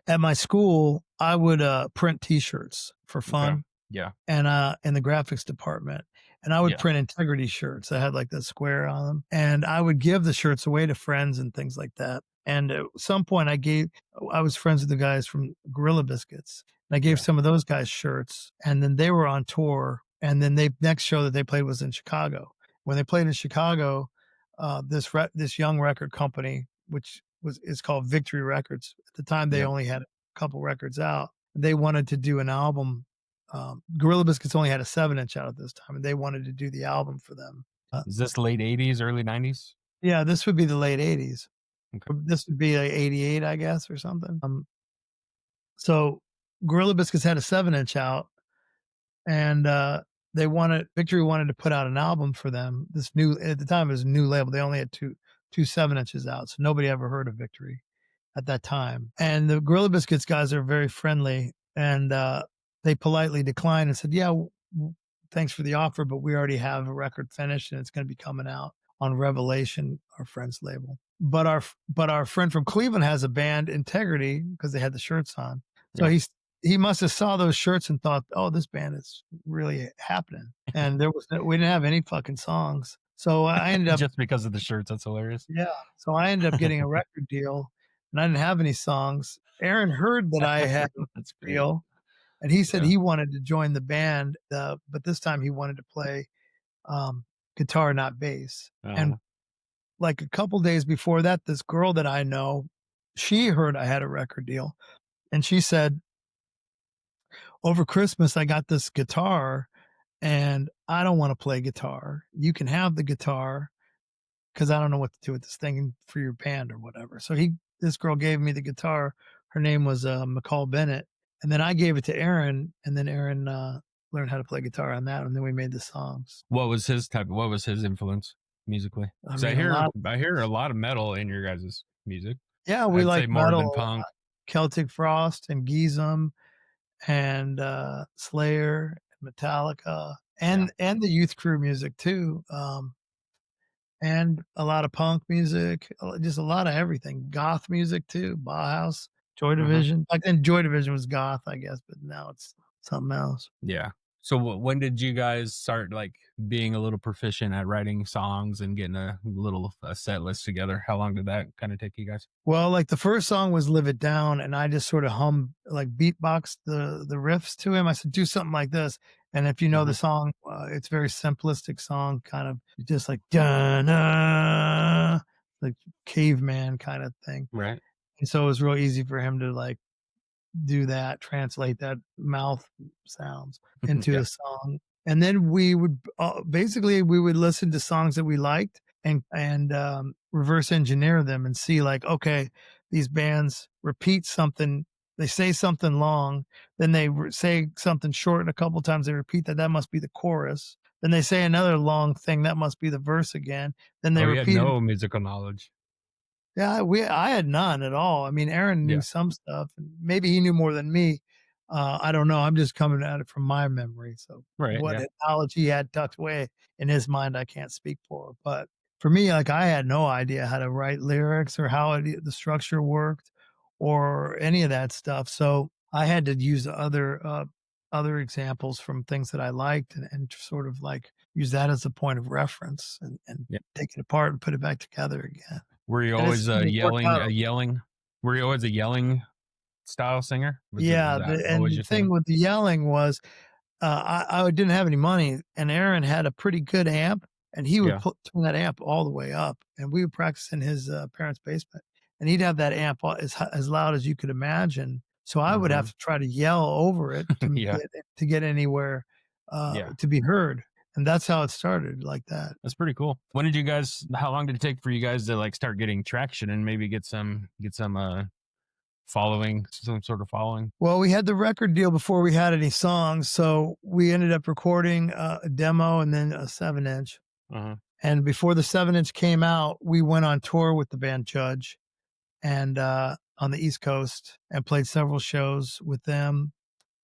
B: At my school, I would, print T-shirts for
A: okay.
B: fun,
A: Yeah.
B: and, in the graphics department, and I would
A: Yeah.
B: print Integrity shirts that had, like, the square on them, and I would give the shirts away to friends and things like that, and at some point, I was friends with the guys from Gorilla Biscuits, and I gave
A: Yeah.
B: some of those guys shirts, and then they were on tour, and then next show that they played was in Chicago. When they played in Chicago, this young record company, which is called Victory Records. At the time, they
A: Yep.
B: only had a couple records out. They wanted to do an album. Gorilla Biscuits only had a 7-inch out at this time, and they wanted to do the album for them.
A: Is this late '80s, early '90s?
B: Yeah, this would be the late '80s.
A: Okay.
B: This would be like '88, I guess, or something. So Gorilla Biscuits had a 7-inch out, and Victory wanted to put out an album for them. This new At the time, it was a new label. They only had two 7-inches out, so nobody ever heard of Victory at that time. And the Gorilla Biscuits guys are very friendly, and they politely declined and said, "Yeah, thanks for the offer, but we already have a record finished, and it's going to be coming out on Revelation, our friend's label." But our friend from Cleveland has a band, Integrity, because they had the shirts on. So
A: Yeah.
B: he must have saw those shirts and thought, "Oh, this band is really happening." And we didn't have any fucking songs. So I ended up
A: Just because of the shirts, that's hilarious.
B: yeah. So I ended up getting a record deal, and I didn't have any songs. Aaron heard that I had a
A: That's great.
B: deal, and he said
A: Yeah.
B: he wanted to join the band, but this time he wanted to play, guitar, not bass.
A: Uh-huh.
B: And, like, a couple days before that, this girl that I know, she heard I had a record deal, and she said, "Over Christmas, I got this guitar, and I don't wanna play guitar. You can have the guitar, because I don't know what to do with this thing for your band or whatever. So this girl gave me the guitar. Her name was McCall Bennett, and then I gave it to Aaron, and then Aaron learned how to play guitar on that, and then we made the songs.
A: What was his influence musically?
B: I
A: Because
B: mean, a lot.
A: I hear a lot of metal in your guys' music.
B: Yeah, we
A: I'd say
B: like
A: more
B: metal
A: than
B: a lot.
A: punk.
B: Celtic Frost and Geezem and Slayer, Metallica,
A: Yeah.
B: and the youth crew music too. And a lot of punk music, just a lot of everything. Goth music too, Bauhaus, Joy
A: Uh-huh.
B: Division. Back then, Joy Division was goth, I guess, but now it's something else.
A: Yeah. So when did you guys start like being a little proficient at writing songs and getting a little set list together? How long did that kind of take you guys?
B: Well, like the first song was "Live It Down," and I just sort of like beatboxed the riffs to him. I said, "Do something like this." And if you know the
A: Hmm.
B: song, it's a very simplistic song, kind of just like da like caveman kind of thing.
A: Right.
B: And so it was real easy for him to like do that, translate that mouth sounds into
A: Yeah.
B: a song. And then we would basically we would listen to songs that we liked and reverse engineer them and see like, okay, these bands repeat something, they say something long, then they say something short, and a couple times they repeat that. That must be the chorus. Then they say another long thing. That must be the verse again. Then they
A: Oh, you had
B: repeat it.
A: no musical knowledge.
B: Yeah, I had none at all. I mean, Aaron knew
A: Yeah.
B: some stuff, and maybe he knew more than me. I don't know. I'm just coming at it from my memory. So
A: Right.
B: what
A: Yeah.
B: knowledge he had tucked away in his mind, I can't speak for. But for me, like I had no idea how to write lyrics or how the structure worked or any of that stuff. So I had to use other examples from things that I liked and sort of like use that as a point of reference and
A: Yeah.
B: take it apart and put it back together again.
A: Were you
B: And
A: always
B: it worked out.
A: yelling? Were you always a yelling style singer? Was
B: Yeah,
A: that
B: and
A: always
B: the
A: your
B: thing
A: thing?
B: with the yelling was, I didn't have any money, and Aaron had a pretty good amp, and he would
A: Yeah.
B: turn that amp all the way up, and we would practice in his, parents' basement, and he'd have that amp as loud as you could imagine, so I would have
A: Hmm.
B: to try to yell over it
A: Yeah.
B: to get anywhere,
A: Yeah.
B: to be heard, and that's how it started, like that.
A: That's pretty cool. When did you guys? How long did it take for you guys to like start getting traction and maybe get some following, some sort of following?
B: Well, we had the record deal before we had any songs, so we ended up recording a demo and then a 7-inch.
A: Uh-huh.
B: And before the 7-inch came out, we went on tour with the band Judge and on the East Coast and played several shows with them.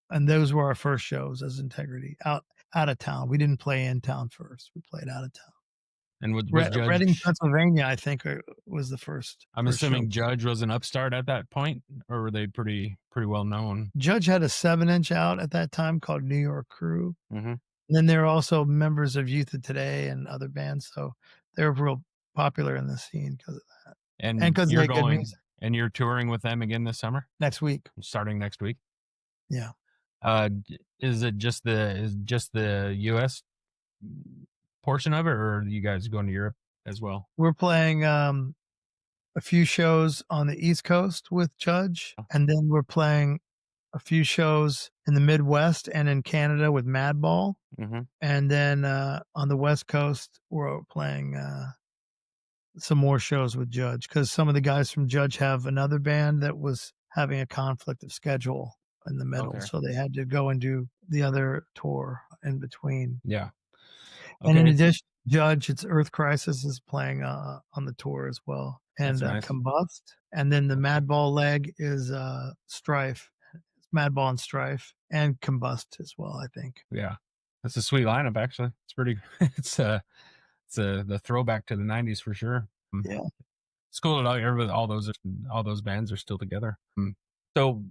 B: And those were our first shows as Integrity out of town. We didn't play in town first. We played out of town.
A: And was
B: Reading,
A: Judge?
B: Pennsylvania, I think, was the
A: I'm
B: first show.
A: assuming Judge was an upstart at that point, or were they pretty well known?
B: Judge had a 7-inch out at that time called New York Crew.
A: Hmm.
B: And then they're also members of Youth of Today and other bands, so they're real popular in the scene because of that, and
A: And
B: because they
A: you're
B: make good
A: going
B: music.
A: and you're touring with them again this summer,
B: Next week.
A: starting next week.
B: Yeah.
A: Is it just the U.S. portion of it, or are you guys going to Europe as well?
B: We're playing, a few shows on the East Coast with Judge, and then we're playing a few shows in the Midwest and in Canada with Madball,
A: Mm-hmm.
B: and then, on the West Coast, we're playing, some more shows with Judge because some of the guys from Judge have another band that was having a conflict of schedule in the middle,
A: Okay.
B: so they had to go and do the other tour in between.
A: Yeah.
B: And in
A: Okay.
B: addition, Judge, it's Earth Crisis is playing, on the tour as well,
A: That's
B: and,
A: nice.
B: Combust, and then the
A: Okay.
B: Madball leg is, Strife. It's Madball and Strife, and Combust as well, I think.
A: Yeah. That's a sweet lineup, actually. It's pretty. It's the throwback to the '90s for sure.
B: Yeah.
A: It's cool that all those bands are still together. So,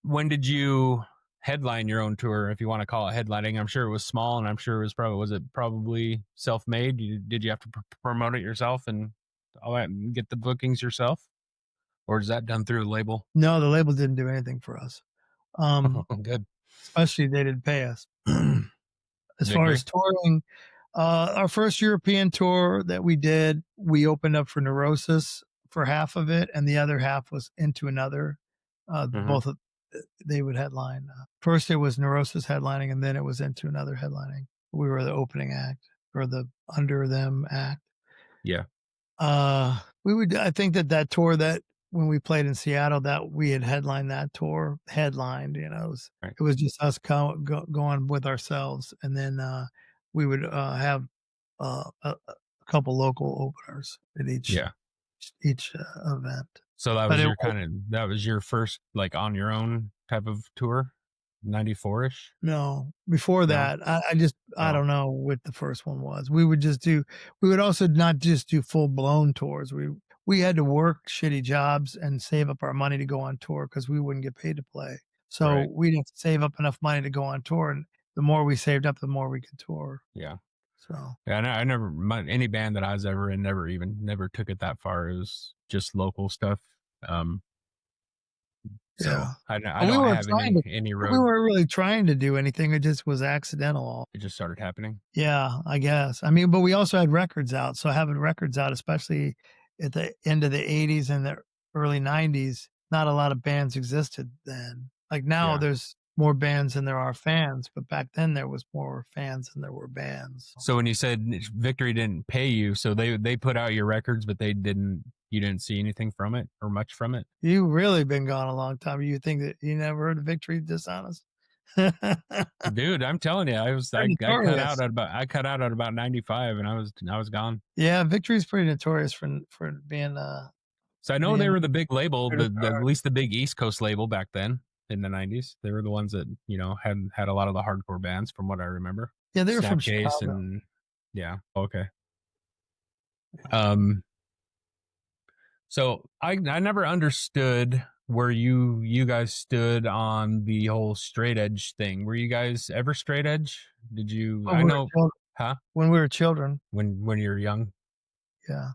A: when did you headline your own tour, if you want to call it headlining? I'm sure it was small, and I'm sure it was it probably self made? Did you have to promote it yourself and all that, and get the bookings yourself, or is that done through a label?
B: No, the label didn't do anything for us.
A: Good.
B: Especially they didn't pay us. As far
A: Victory.
B: as touring, our first European tour that we did, we opened up for Neurosis for half of it, and the other half was Into Another.
A: Hmm.
B: Both of they would headline. First, it was Neurosis headlining, and then it was Into Another headlining. We were the opening act or the under them act.
A: Yeah.
B: I think that tour that when we played in Seattle, that we had headlined that tour, headlined,
A: Right.
B: it was just us going with ourselves, and then, we would, have, a couple local openers at
A: Yeah.
B: each, event.
A: So that
B: But
A: was
B: it
A: your
B: was
A: that was your first like on your own type of tour, 94ish?
B: No, before
A: No?
B: that, I
A: Oh,
B: don't know what the first one was. We would also not just do full-blown tours. We had to work shitty jobs and save up our money to go on tour because we wouldn't get paid to play.
A: right.
B: So, we'd have to save up enough money to go on tour, and the more we saved up, the more we could tour.
A: Yeah.
B: So,
A: Yeah, I never any band that I was ever in never took it that far. It was just local stuff. Um, so
B: yeah.
A: I
B: But
A: don't have any
B: we
A: road.
B: weren't really trying to do anything, it just was accidental.
A: It just started happening.
B: Yeah, I guess. I mean, but we also had records out, so having records out, especially at the end of the '80s and the early '90s, not a lot of bands existed then. Like, now
A: Yeah.
B: there's more bands than there are fans, but back then there was more fans than there were bands.
A: So when you said Victory didn't pay you, so they put out your records, but you didn't see anything from it or much from it,
B: You really been gone a long time. You think that you never heard of Victory Dishonest? They're
A: dude. I'm telling you,
B: notorious.
A: I cut out at about 95, and I was gone.
B: Yeah, Victory's pretty notorious for
A: So I know they
B: being
A: were the big label, at
B: hard.
A: least the big East Coast label back then in the 90s. They were the ones that, had a lot of the hardcore bands from what I remember.
B: Yeah, they were from
A: Snapcase
B: Chicago.
A: and yeah. Okay. Um so I never understood where you guys stood on the whole straight edge thing. Were you guys ever straight edge? Did you
B: When
A: I
B: we were
A: know
B: children
A: huh?
B: when we were children,
A: When you're young?
B: yeah.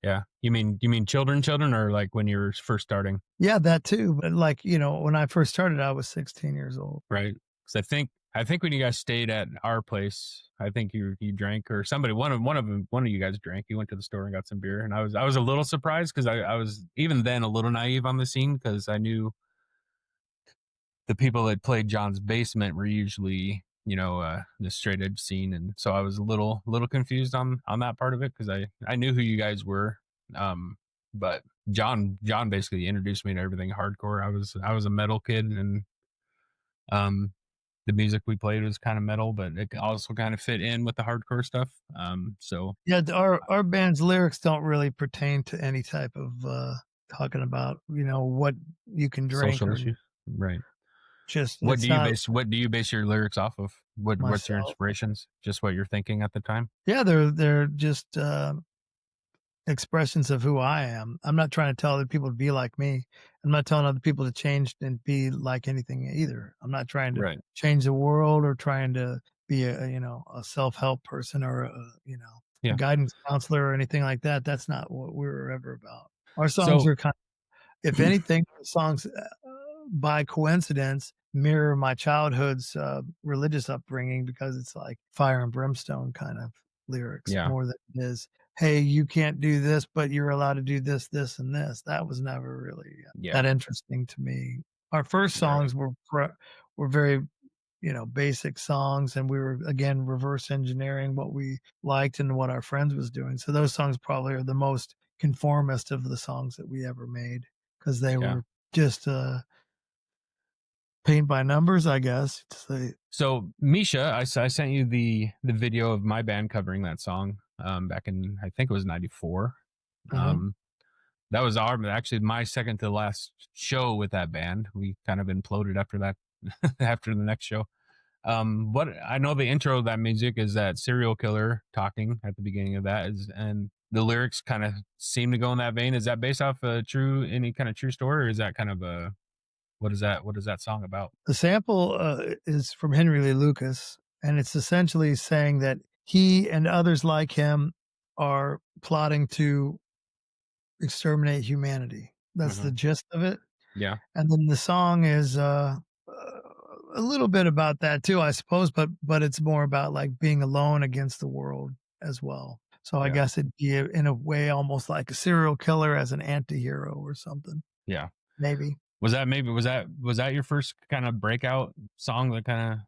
A: Yeah. You mean children or like when you were first starting?
B: Yeah, that too, but, like, when I first started, I was 16 years old.
A: Right. Because I think when you guys stayed at our place, I think you drank or somebody one of you guys drank. You went to the store and got some beer, and I was a little surprised because I was even then a little naive on the scene because I knew the people that played John's Basement were usually the straight edge scene, and so I was a little confused on that part of it because I knew who you guys were, but John basically introduced me to everything hardcore. I was a metal kid and um the music we played was kind of metal, but it also kind of fit in with the hardcore stuff. So
B: Yeah, our band's lyrics don't really pertain to any type of, talking about, what you can drink
A: social
B: or
A: issues, right?
B: just
A: What
B: it's
A: do you
B: not
A: base what do you base your lyrics off of? What's your
B: myself.
A: inspirations? Just what you're thinking at the time,
B: Yeah, they're just, expressions of who I am. I'm not trying to tell other people to be like me. I'm not telling other people to change and be like anything either. I'm not trying to
A: right?
B: change the world or trying to be a self-help person or a
A: Yeah.
B: guidance counselor or anything like that. That's not what we were ever about. Our songs
A: So
B: are kind if anything, the songs, by coincidence, mirror my childhood's, religious upbringing because it's like fire and brimstone kind of lyrics
A: yeah,
B: more than it is, "Hey, you can't do this, but you're allowed to do this, this, and this." That was never really, that
A: yeah,
B: interesting to me. Our first
A: right,
B: songs were very, basic songs, and we were, again, reverse engineering what we liked and what our friends was doing. So those songs probably are the most conformist of the songs that we ever made because they
A: yeah.
B: were just, paint by numbers, I guess, to say.
A: So Misha, I sent you the video of my band covering that song back in I think it was '94.
B: Mhm.
A: Um, that was actually my second to last show with that band. We kind of imploded after that after the next show. What I know the intro of that music is that serial killer talking at the beginning of that is, and the lyrics kind of seem to go in that vein. Is that based off any kind of true story, or is that kind of a what is that song about?
B: The sample, is from Henry Lee Lucas, and it's essentially saying that he and others like him are plotting to exterminate humanity. That's the
A: Hmm.
B: gist of it.
A: Yeah,
B: And then the song is, a little bit about that too, I suppose, but it's more about, like, being alone against the world as well. So I
A: yeah,
B: guess it'd be, in a way, almost like a serial killer as an antihero or something,
A: yeah.
B: maybe.
A: Was that your first kind of breakout song that kind of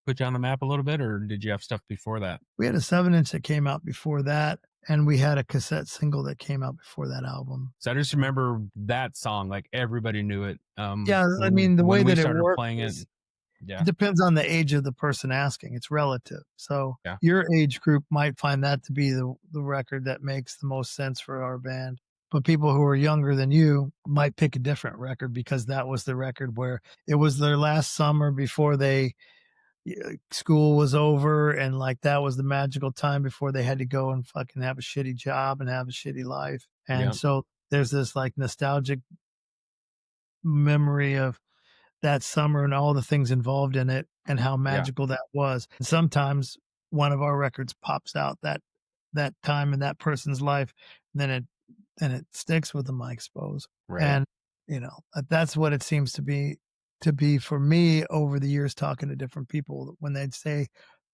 A: put you on the map a little bit, or did you have stuff before that?
B: We had a 7-inch that came out before that, and we had a cassette single that came out before that album.
A: So I just remember that song, like everybody knew it.
B: Yeah, I mean, the way
A: When we
B: that it
A: started
B: works
A: playing it,
B: is it
A: yeah,
B: depends on the age of the person asking, it's relative. So,
A: yeah,
B: your age group might find that to be the record that makes the most sense for our band, but people who are younger than you might pick a different record because that was the record where it was their last summer before they school was over, and, like, that was the magical time before they had to go and fucking have a shitty job and have a shitty life, and
A: yeah,
B: so there's this, like, nostalgic memory of that summer and all the things involved in it and how
A: yeah,
B: magical that was. Sometimes one of our records pops out that time in that person's life, then it sticks with them, I suppose.
A: right.
B: And, that's what it seems to be for me over the years talking to different people when they'd say,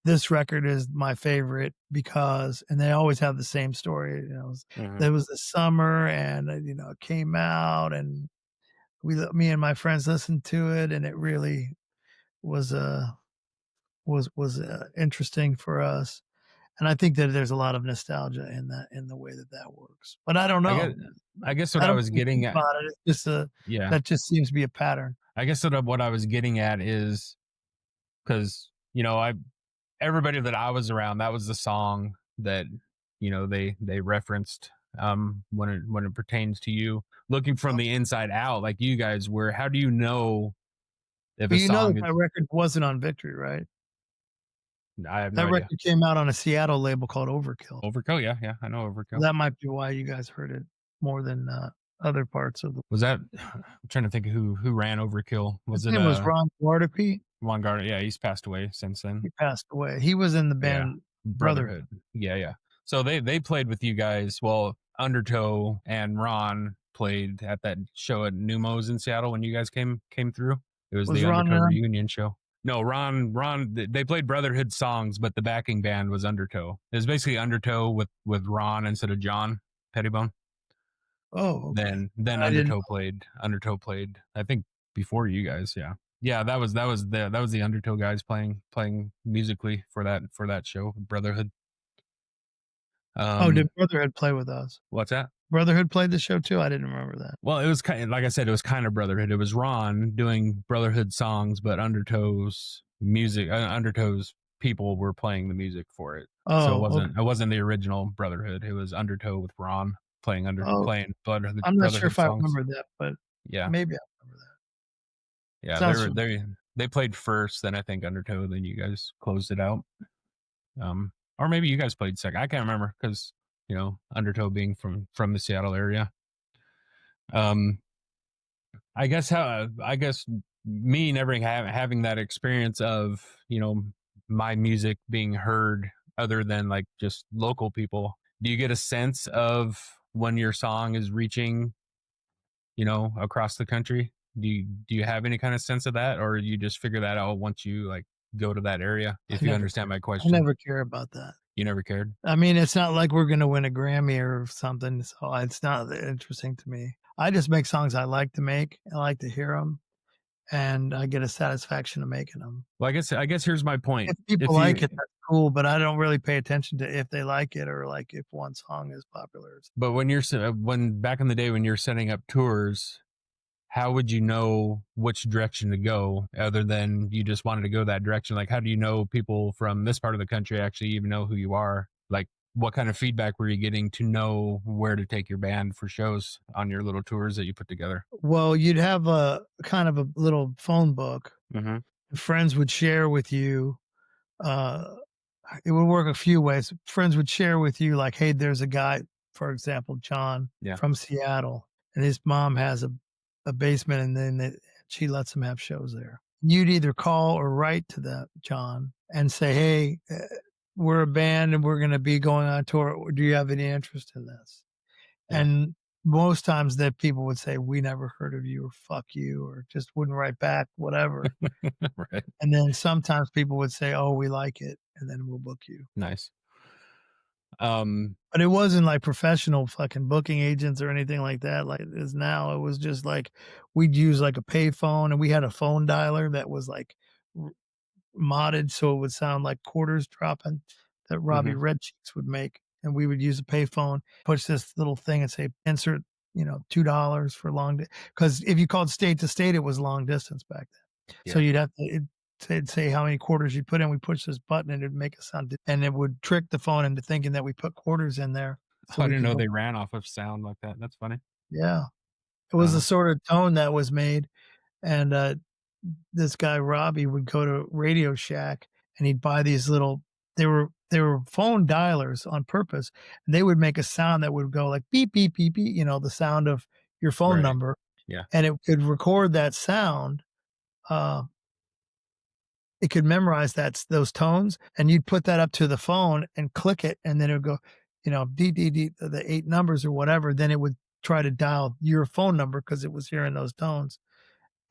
B: "This record is my favorite because," and they always have the same story,
A: Hmm.
B: "There was the summer and, it came out and me and my friends listened to it, and it really was, interesting for us." And I think that there's a lot of nostalgia in that in the way that that works. But I don't
A: I guess
B: know.
A: I guess what
B: I
A: I
B: don't
A: was
B: really think
A: getting at,
B: about it. It's just
A: yeah,
B: that just seems to be a pattern.
A: I guess what I was getting at is because I everybody that I was around, that was the song that they referenced when it pertains to you. Looking from the inside out, like you guys were, how do you know if
B: But
A: a
B: you know that
A: song
B: that
A: is?
B: record wasn't on Victory, right?
A: I have no
B: That
A: idea.
B: record came out on a Seattle label called Overkill.
A: Overkill, yeah, yeah, I know Overkill.
B: That might be why you guys heard it more than, other parts of the
A: Was that? I'm trying to think of who ran Overkill.
B: his
A: Was it
B: name was Ron Guardapi.
A: Von Gardner? Yeah, he's passed away since then.
B: He passed away. He was in the
A: Yeah,
B: band Brotherhood.
A: Brotherhood. Yeah, yeah. So they played with you guys. Well, Undertow and Ron played at that show at Numos in Seattle when you guys came through. It was
B: Was
A: the
B: Ron
A: Undertow
B: in?
A: reunion show. No, Ron. They played Brotherhood songs, but the backing band was Undertow. It was basically Undertow with Ron instead of John Pettibone.
B: Oh, okay.
A: Then
B: I didn't.
A: Undertow played, I think, before you guys. Yeah, yeah. That was the Undertow guys playing musically for that show, Brotherhood.
B: Oh,
A: Um,
B: did Brotherhood play with us?
A: what's that?
B: Brotherhood played the show too? I didn't remember that.
A: Well, it was kind of, like I said, it was kind of Brotherhood. It was Ron doing Brotherhood songs, but Undertow's music, Undertow's people were playing the music for it. So
B: Oh, okay.
A: it wasn't the original Brotherhood. It was Undertow with Ron
B: Oh,
A: playing
B: I'm not sure
A: Brotherhood
B: if I
A: songs.
B: remember that, but
A: Yeah,
B: maybe I remember that.
A: yeah.
B: Sounds familiar.
A: They played first, then I think Undertow, then you guys closed it out. Or maybe you guys played second. I can't remember because Undertow being from the Seattle area. Um, I guess me never having that experience of my music being heard other than like just local people. Do you get a sense of when your song is reaching across the country? Do you have any kind of sense of that, or you just figure that out once you like go to that area?
B: I
A: If you
B: never
A: understand
B: care.
A: my
B: I
A: question,
B: never care about that.
A: you never cared.
B: I mean, it's not like we're gonna win a Grammy or something, so it's not that interesting to me. I just make songs I like to make. I like to hear them, and I get a satisfaction of making them.
A: Well, I guess here's my point.
B: If people
A: If
B: like
A: you
B: it, that's cool, but I don't really pay attention to if they like it or, like, if one song is popular.
A: But when back in the day when you're setting up tours, how would you know which direction to go other than you just wanted to go that direction? Like, how do you know people from this part of the country actually even know who you are? Like, what kind of feedback were you getting to know where to take your band for shows on your little tours that you put together?
B: Well, you'd have a kind of a little phone book.
A: Mm-hmm.
B: Friends would share with you, uh, it would work a few ways. Friends would share with you, like, "Hey, there's a guy," for example, John
A: Yeah.
B: from Seattle, "and his mom has a basement, and then she lets him have shows there." You'd either call or write to that John and say, "Hey, we're a band, and we're gonna be going on tour. Do you have any interest in this?"
A: Yeah.
B: And most times that people would say, "We never heard of you," or "Fuck you," or just wouldn't write back, whatever.
A: Right.
B: And then sometimes people would say, "Oh, we like it," and then we'll book you.
A: Nice. Um,
B: But it wasn't like professional fucking booking agents or anything like that like it is now. It was just like we'd use like a payphone, and we had a phone dialer that was like r modded so it would sound like quarters dropping that Robbie
A: mhm.
B: Red Cheeks would make, and we would use a payphone, push this little thing and say, insert, $2 for because if you called state to state, it was long distance back then. So
A: Yeah.
B: you'd have to, it'd say how many quarters you put in. We push this button and it'd make a sound, and it would trick the phone into thinking that we put quarters in there. So
A: Oh, I
B: we
A: didn't
B: could
A: know
B: go,
A: they ran off of sound like that. That's funny.
B: yeah. It was the
A: Uh,
B: sort of tone that was made. And this guy Robbie would go to Radio Shack and he'd buy these little they were phone dialers on purpose, and they would make a sound that would go like beep beep beep beep, the sound of your phone
A: right.
B: number,
A: Yeah.
B: and it could record that sound. Uh, it could memorize those tones, and you'd put that up to the phone and click it, and then it would go, D D D the 8 numbers or whatever. Then it would try to dial your phone number because it was hearing those tones,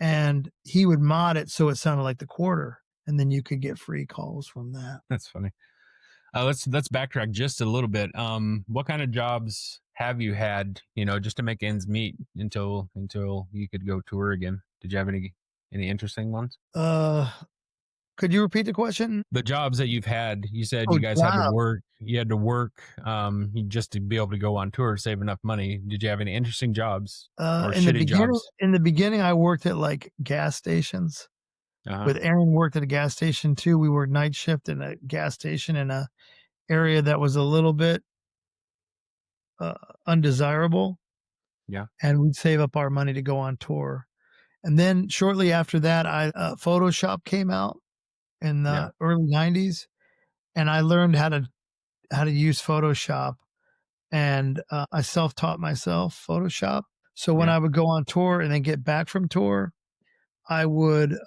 B: and he would mod it so it sounded like the quarter, and then you could get free calls from that.
A: That's funny. Let's backtrack just a little bit. What kind of jobs have you had, just to make ends meet until you could go tour again? Did you have any interesting ones?
B: Uh, could you repeat the question?
A: The jobs that you've had, you said
B: Oh,
A: you guys had to
B: job.
A: work. You had to work just to be able to go on tour, save enough money. Did you have any interesting jobs or
B: In the
A: shitty
B: beginning
A: jobs?
B: in the beginning, I worked at, like, gas stations.
A: Uh-huh.
B: With Aaron worked at a gas station too. We worked night shift in a gas station in a area that was a little bit, uh, undesirable,
A: Yeah.
B: and we'd save up our money to go on tour. And then shortly after that, Photoshop came out in
A: Yeah.
B: the early '90s, and I learned how to use Photoshop, and, I self-taught myself Photoshop. So when
A: Yeah.
B: I would go on tour and then get back from tour, I would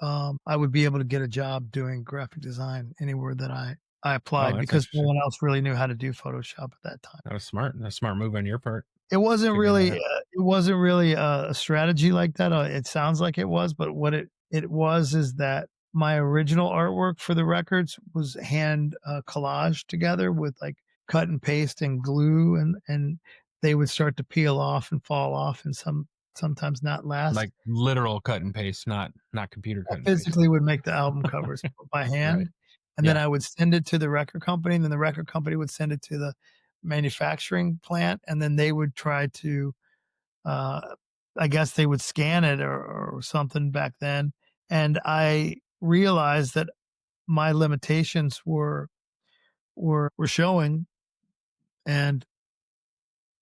B: be able to get a job doing graphic design anywhere that I
A: Oh,
B: applied
A: that's
B: because no
A: interesting.
B: one else really knew how to do Photoshop at that time.
A: That was smart. That's a smart move on your part,
B: It wasn't
A: figuring that
B: really,
A: out.
B: a strategy like that, it sounds like it was, but what it was is that my original artwork for the records was hand, collaged together with, like, cut and paste and glue, and they would start to peel off and fall off and sometimes not last.
A: Like literal cut and paste, not computer
B: I
A: cut and paste.
B: physically would make the album covers by
A: Right.
B: hand, and then
A: Yeah.
B: I would send it to the record company, and then the record company would send it to the manufacturing plant, and then they would try to, uh, I guess they would scan it or something back then, and I realized that my limitations were showing, and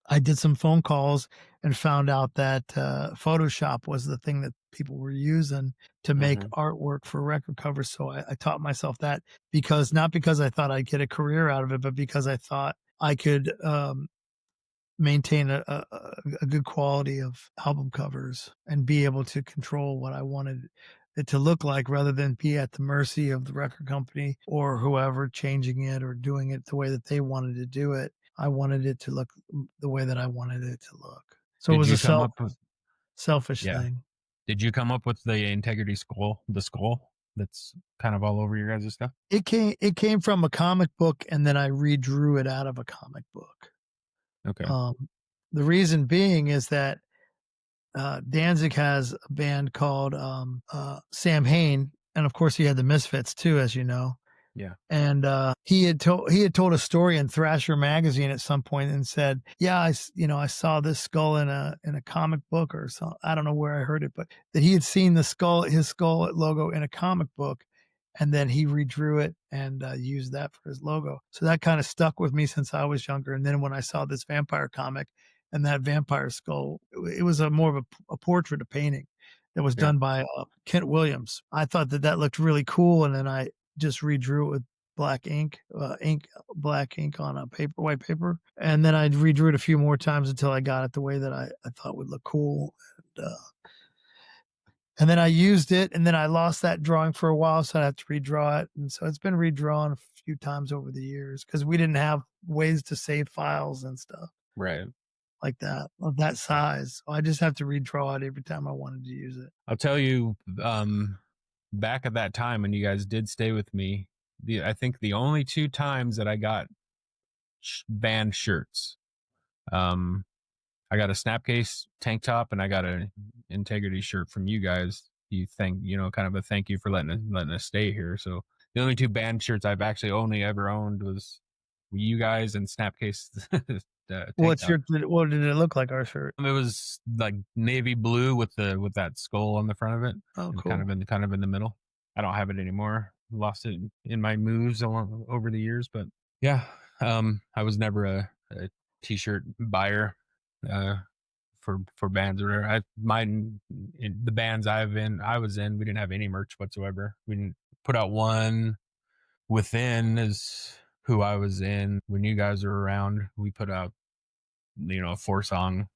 B: I did some phone calls and found out that, Photoshop was the thing that people were using to make
A: Hmm.
B: artwork for record covers, so I taught myself that because not because I thought I'd get a career out of it, but because I thought I could, maintain a good quality of album covers and be able to control what I wanted it to look like rather than be at the mercy of the record company or whoever changing it or doing it the way that they wanted to do it. I wanted it to look the way that I wanted it to look. So it
A: Did
B: was
A: you
B: a
A: come up with
B: selfish
A: Yeah.
B: thing.
A: Did you come up with the integrity skull, the skull that's kind of all over your guys' stuff?
B: It came from a comic book and then I redrew it out of a comic book.
A: Okay.
B: Um, the reason being is that Danzig has a band called, Sam Hain, and of course he had the Misfits too, as you know.
A: Yeah.
B: And, he had told a story in Thrasher magazine at some point and said, "Yeah, I saw this skull in a comic book or so I don't know where I heard it, but that he had seen his skull logo in a comic book, and then he redrew it and, used that for his logo." So that kinda stuck with me since I was younger, and then when I saw this vampire comic and that vampire skull, it was a more of a portrait, a painting that was
A: Yeah.
B: done by, Kent Williams. I thought that that looked really cool, and then I just redrew it with black ink on a white paper, and then I redrew it a few more times until I got it the way that I thought would look cool, and then I used it, and then I lost that drawing for a while, so I had to redraw it, and so it's been redrawn a few times over the years because we didn't have ways to save files and stuff
A: Right.
B: like that, of that
A: Yeah.
B: size, so I just have to redraw it every time I wanted to use it.
A: I'll tell you, back at that time when you guys did stay with me, I think the only two times that I got band shirts, um, I got a Snapcase tank top and I got a integrity shirt from you guys. Kind of a thank you for letting us stay here. So the only two band shirts I've actually only ever owned you guys and Snapcase tank
B: What's
A: top.
B: your what did it look like, our shirt?
A: It was like navy blue with that skull on the front of it,
B: Oh,
A: and
B: cool.
A: kind of in the middle. I don't have it anymore. Lost it in my moves along over the years, but yeah, I was never a t-shirt buyer uh, for bands or whatever. The bands I was in, we didn't have any merch whatsoever. We didn't put out one. Within is who I was in when you guys were around. We put out a four song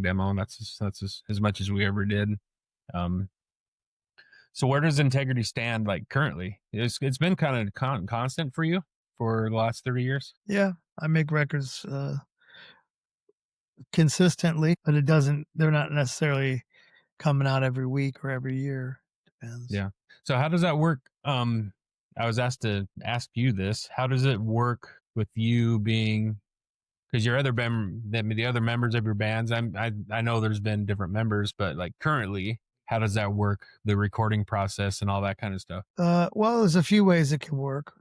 A: demo, and that's as much as we ever did. um so where does integrity stand like currently? It's been kind of constant for you for the last 30 years.
B: Yeah, I make records, consistently, but they're not necessarily coming out every week or every year. Depends.
A: Yeah. So how does that work? I was asked to ask you this. How does it work with you being, because your the other members of your bands, I know there's been different members, but like currently, how does that work? The recording process and all that kind of stuff.
B: Well, there's a few ways it can work.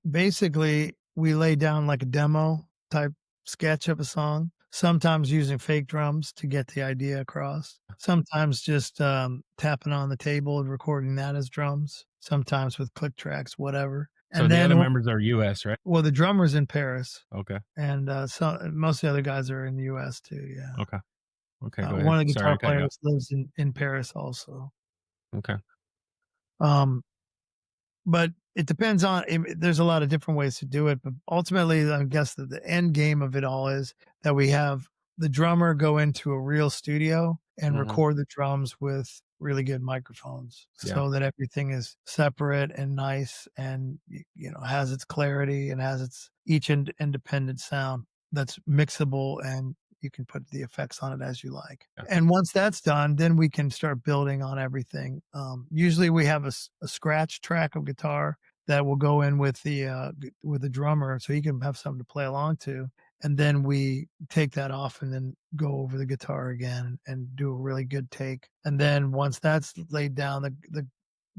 B: Basically, we lay down like a demo type sketch of a song, sometimes using fake drums to get the idea across, sometimes just tapping on the table and recording that as drums, sometimes with click tracks, whatever.
A: So
B: And
A: the
B: then,
A: other members are US, right?
B: well, the drummer's in Paris,
A: Okay.
B: and most of the other guys are in the US too. Yeah.
A: Okay. Okay, go
B: One
A: ahead.
B: of the
A: Sorry
B: guitar
A: to cut you off.
B: players lives in Paris also.
A: Okay.
B: Um, But it depends on there's a lot of different ways to do it, but ultimately, I guess the end game of it all is that we have the drummer go into a real studio and
A: Mhm.
B: record the drums with really good microphones
A: Yeah.
B: so that everything is separate and nice and, has its clarity and has its each independent sound that's mixable, and you can put the effects on it as you like.
A: Yeah.
B: And once that's done, then we can start building on everything. Usually we have a scratch track of guitar that will go in with with the drummer, so he can have something to play along to. And then we take that off and then go over the guitar again and do a really good take. And then once that's laid down, the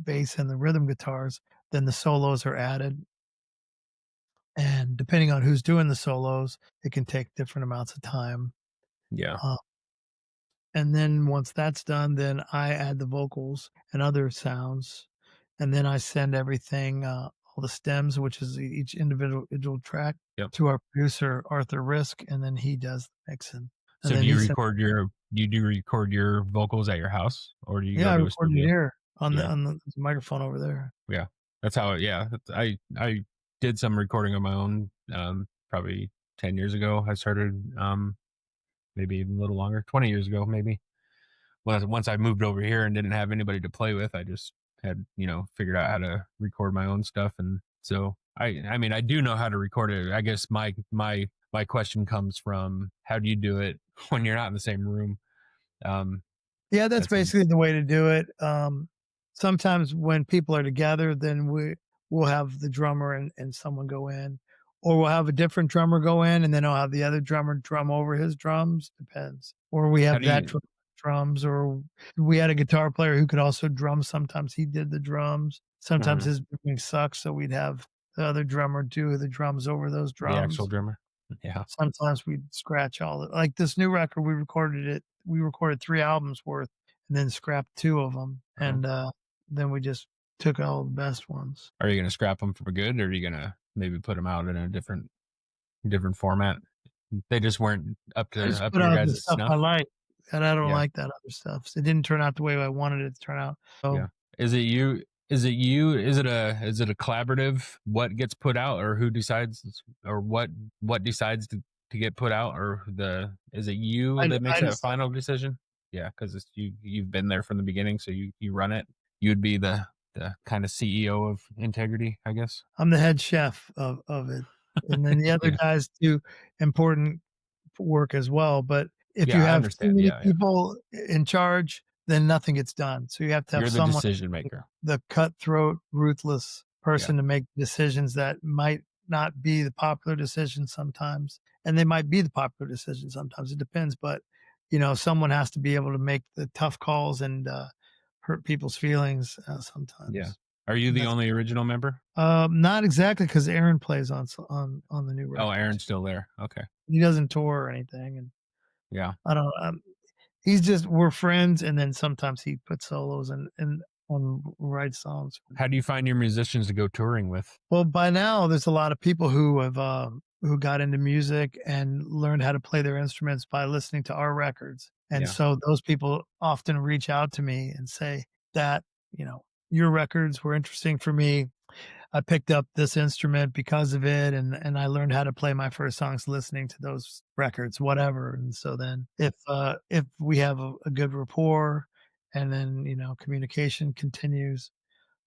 B: bass and the rhythm guitars, then the solos are added. And depending on who's doing the solos, it can take different amounts of time.
A: Yeah.
B: Uh, And then once that's done, then I add the vocals and other sounds, and then I send everything, all the stems, which is each individual track,
A: Yep.
B: to our producer, Arthur Risk, and then he does the mixing, and
A: So
B: then he sends.
A: do you record your vocals at your house, or do you
B: Yeah,
A: go
B: I
A: to a
B: recorded it
A: studio?
B: here on
A: Yeah.
B: the microphone over there.
A: Yeah. That's how yeah, I did some recording on my own probably 10 years ago. I started maybe even a little longer, 20 years ago maybe. Once I moved over here and didn't have anybody to play with, I just had, figured out how to record my own stuff. And so I mean, I do know how to record it. I guess my question comes from, how do you do it when you're not in the same room? Um,
B: Yeah, that's
A: that's
B: basically the way to do it. Sometimes when people are together, then we'll have the drummer and someone go in, or we'll have a different drummer go in, and then I'll have the other drummer drum over his drums. Depends. Or we
A: how
B: have
A: do
B: that
A: you
B: drums, or we had a guitar player who could also drum. Sometimes he did the drums. Sometimes
A: Mhm.
B: his drumming sucks, so we'd have the other drummer do the drums over those
A: The actual
B: drums.
A: drummer? Yeah.
B: Sometimes we'd scratch all the like this new record, we recorded 3 albums worth and then scrapped 2 of them,
A: Uh-huh.
B: and, then we just took all the best ones.
A: Are you gonna scrap them for good, or are you gonna maybe put them out in a different format? They just weren't
B: I just
A: up
B: put
A: to your
B: out the
A: guys'
B: stuff I
A: snuff?
B: like, and I don't
A: Yeah.
B: like that other stuff, so it didn't turn out the way I wanted it to turn out.
A: Yeah.
B: So,
A: Is it a collaborative what gets put out, or who decides, or what decides to get put out, or is it you that makes
B: I
A: that
B: just
A: final decision? Yeah, because it's you've been there from the beginning, so you run it. You'd be the kind of CEO of integrity, I guess.
B: I'm the head chef of it, and then the other
A: Yeah.
B: guys do important work as well, but if
A: Yeah,
B: you
A: I
B: have too
A: understand.
B: many
A: Yeah, yeah.
B: people in charge, then nothing gets done, so you have to have
A: You're the
B: someone,
A: decision maker.
B: the cutthroat, ruthless
A: Yeah.
B: person to make decisions that might not be the popular decision sometimes, and they might be the popular decision sometimes, it depends, but, someone has to be able to make the tough calls and, hurt people's feelings,
A: Yeah.
B: sometimes.
A: Are you
B: and
A: the
B: that's
A: only original member?
B: not exactly because Aaron plays on the new
A: Oh,
B: records.
A: Aaron's still there. Okay.
B: He doesn't tour or anything, and
A: Yeah.
B: I don't he's just we're friends, and then sometimes he puts solos and writes songs.
A: How do you find your musicians to go touring with?
B: Well, by now, there's a lot of people who got into music and learned how to play their instruments by listening to our records, and
A: Yeah.
B: so those people often reach out to me and say that, "Your records were interesting for me. I picked up this instrument because of it, and I learned how to play my first songs listening to those records," whatever, and so then if we have a good rapport and then, communication continues,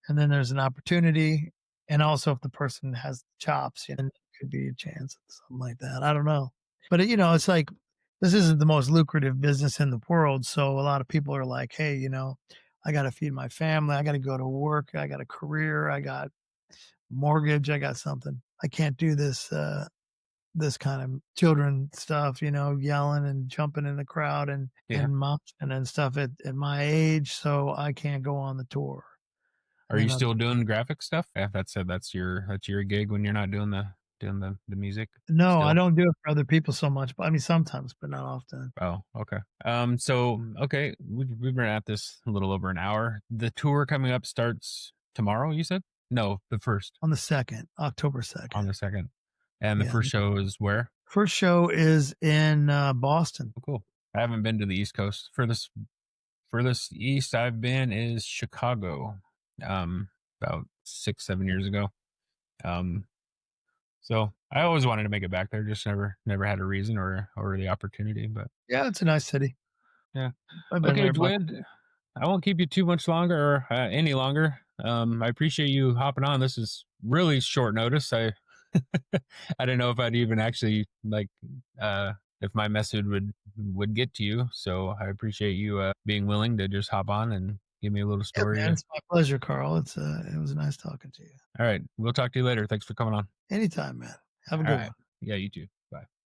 B: and then there's an opportunity, and also if the person has chops, there could be a chance of something like that. I don't know. But, it's like this isn't the most lucrative business in the world, so a lot of people are like, "Hey, I gotta feed my family, I gotta go to work, I got a career, I got mortgage, I got something. I can't do this kind of children stuff, yelling and jumping in the crowd and
A: Yeah.
B: and moshing and stuff at my age, so I can't go on the tour."
A: Are
B: And
A: you
B: then
A: still doing graphic stuff? Yeah, that's your gig when you're not doing the music
B: no, I
A: still?
B: don't do it for other people so much, but I mean, sometimes, but not often.
A: Oh, okay. So okay, we've been at this a little over an hour. The tour coming up starts tomorrow, you said? No, the first
B: On the 2nd, October
A: on
B: 2nd.
A: the second. And the
B: Yeah.
A: first show is where?
B: First show is in, Boston.
A: Oh, cool. I haven't been to the East Coast. Furthest east I've been is Chicago. Um, about 6, 7 years ago. Um, so I always wanted to make it back there, just never had a reason or the opportunity. But
B: Yeah, it's a nice city.
A: yeah.
B: I've been
A: Okay,
B: there a bunch.
A: Dwid. I won't keep you too much longer or any longer. I appreciate you hopping on. This is really short notice. I didn't know if I'd even actually uh, if my message would get to you. So I appreciate you being willing to just hop on and give me a little
B: Yeah,
A: story.
B: man, it's my pleasure, Carl. It was nice talking to you.
A: All right, we'll talk to you later. Thanks for coming on.
B: Anytime, man. Have a
A: All
B: good
A: right,
B: one.
A: yeah, you too.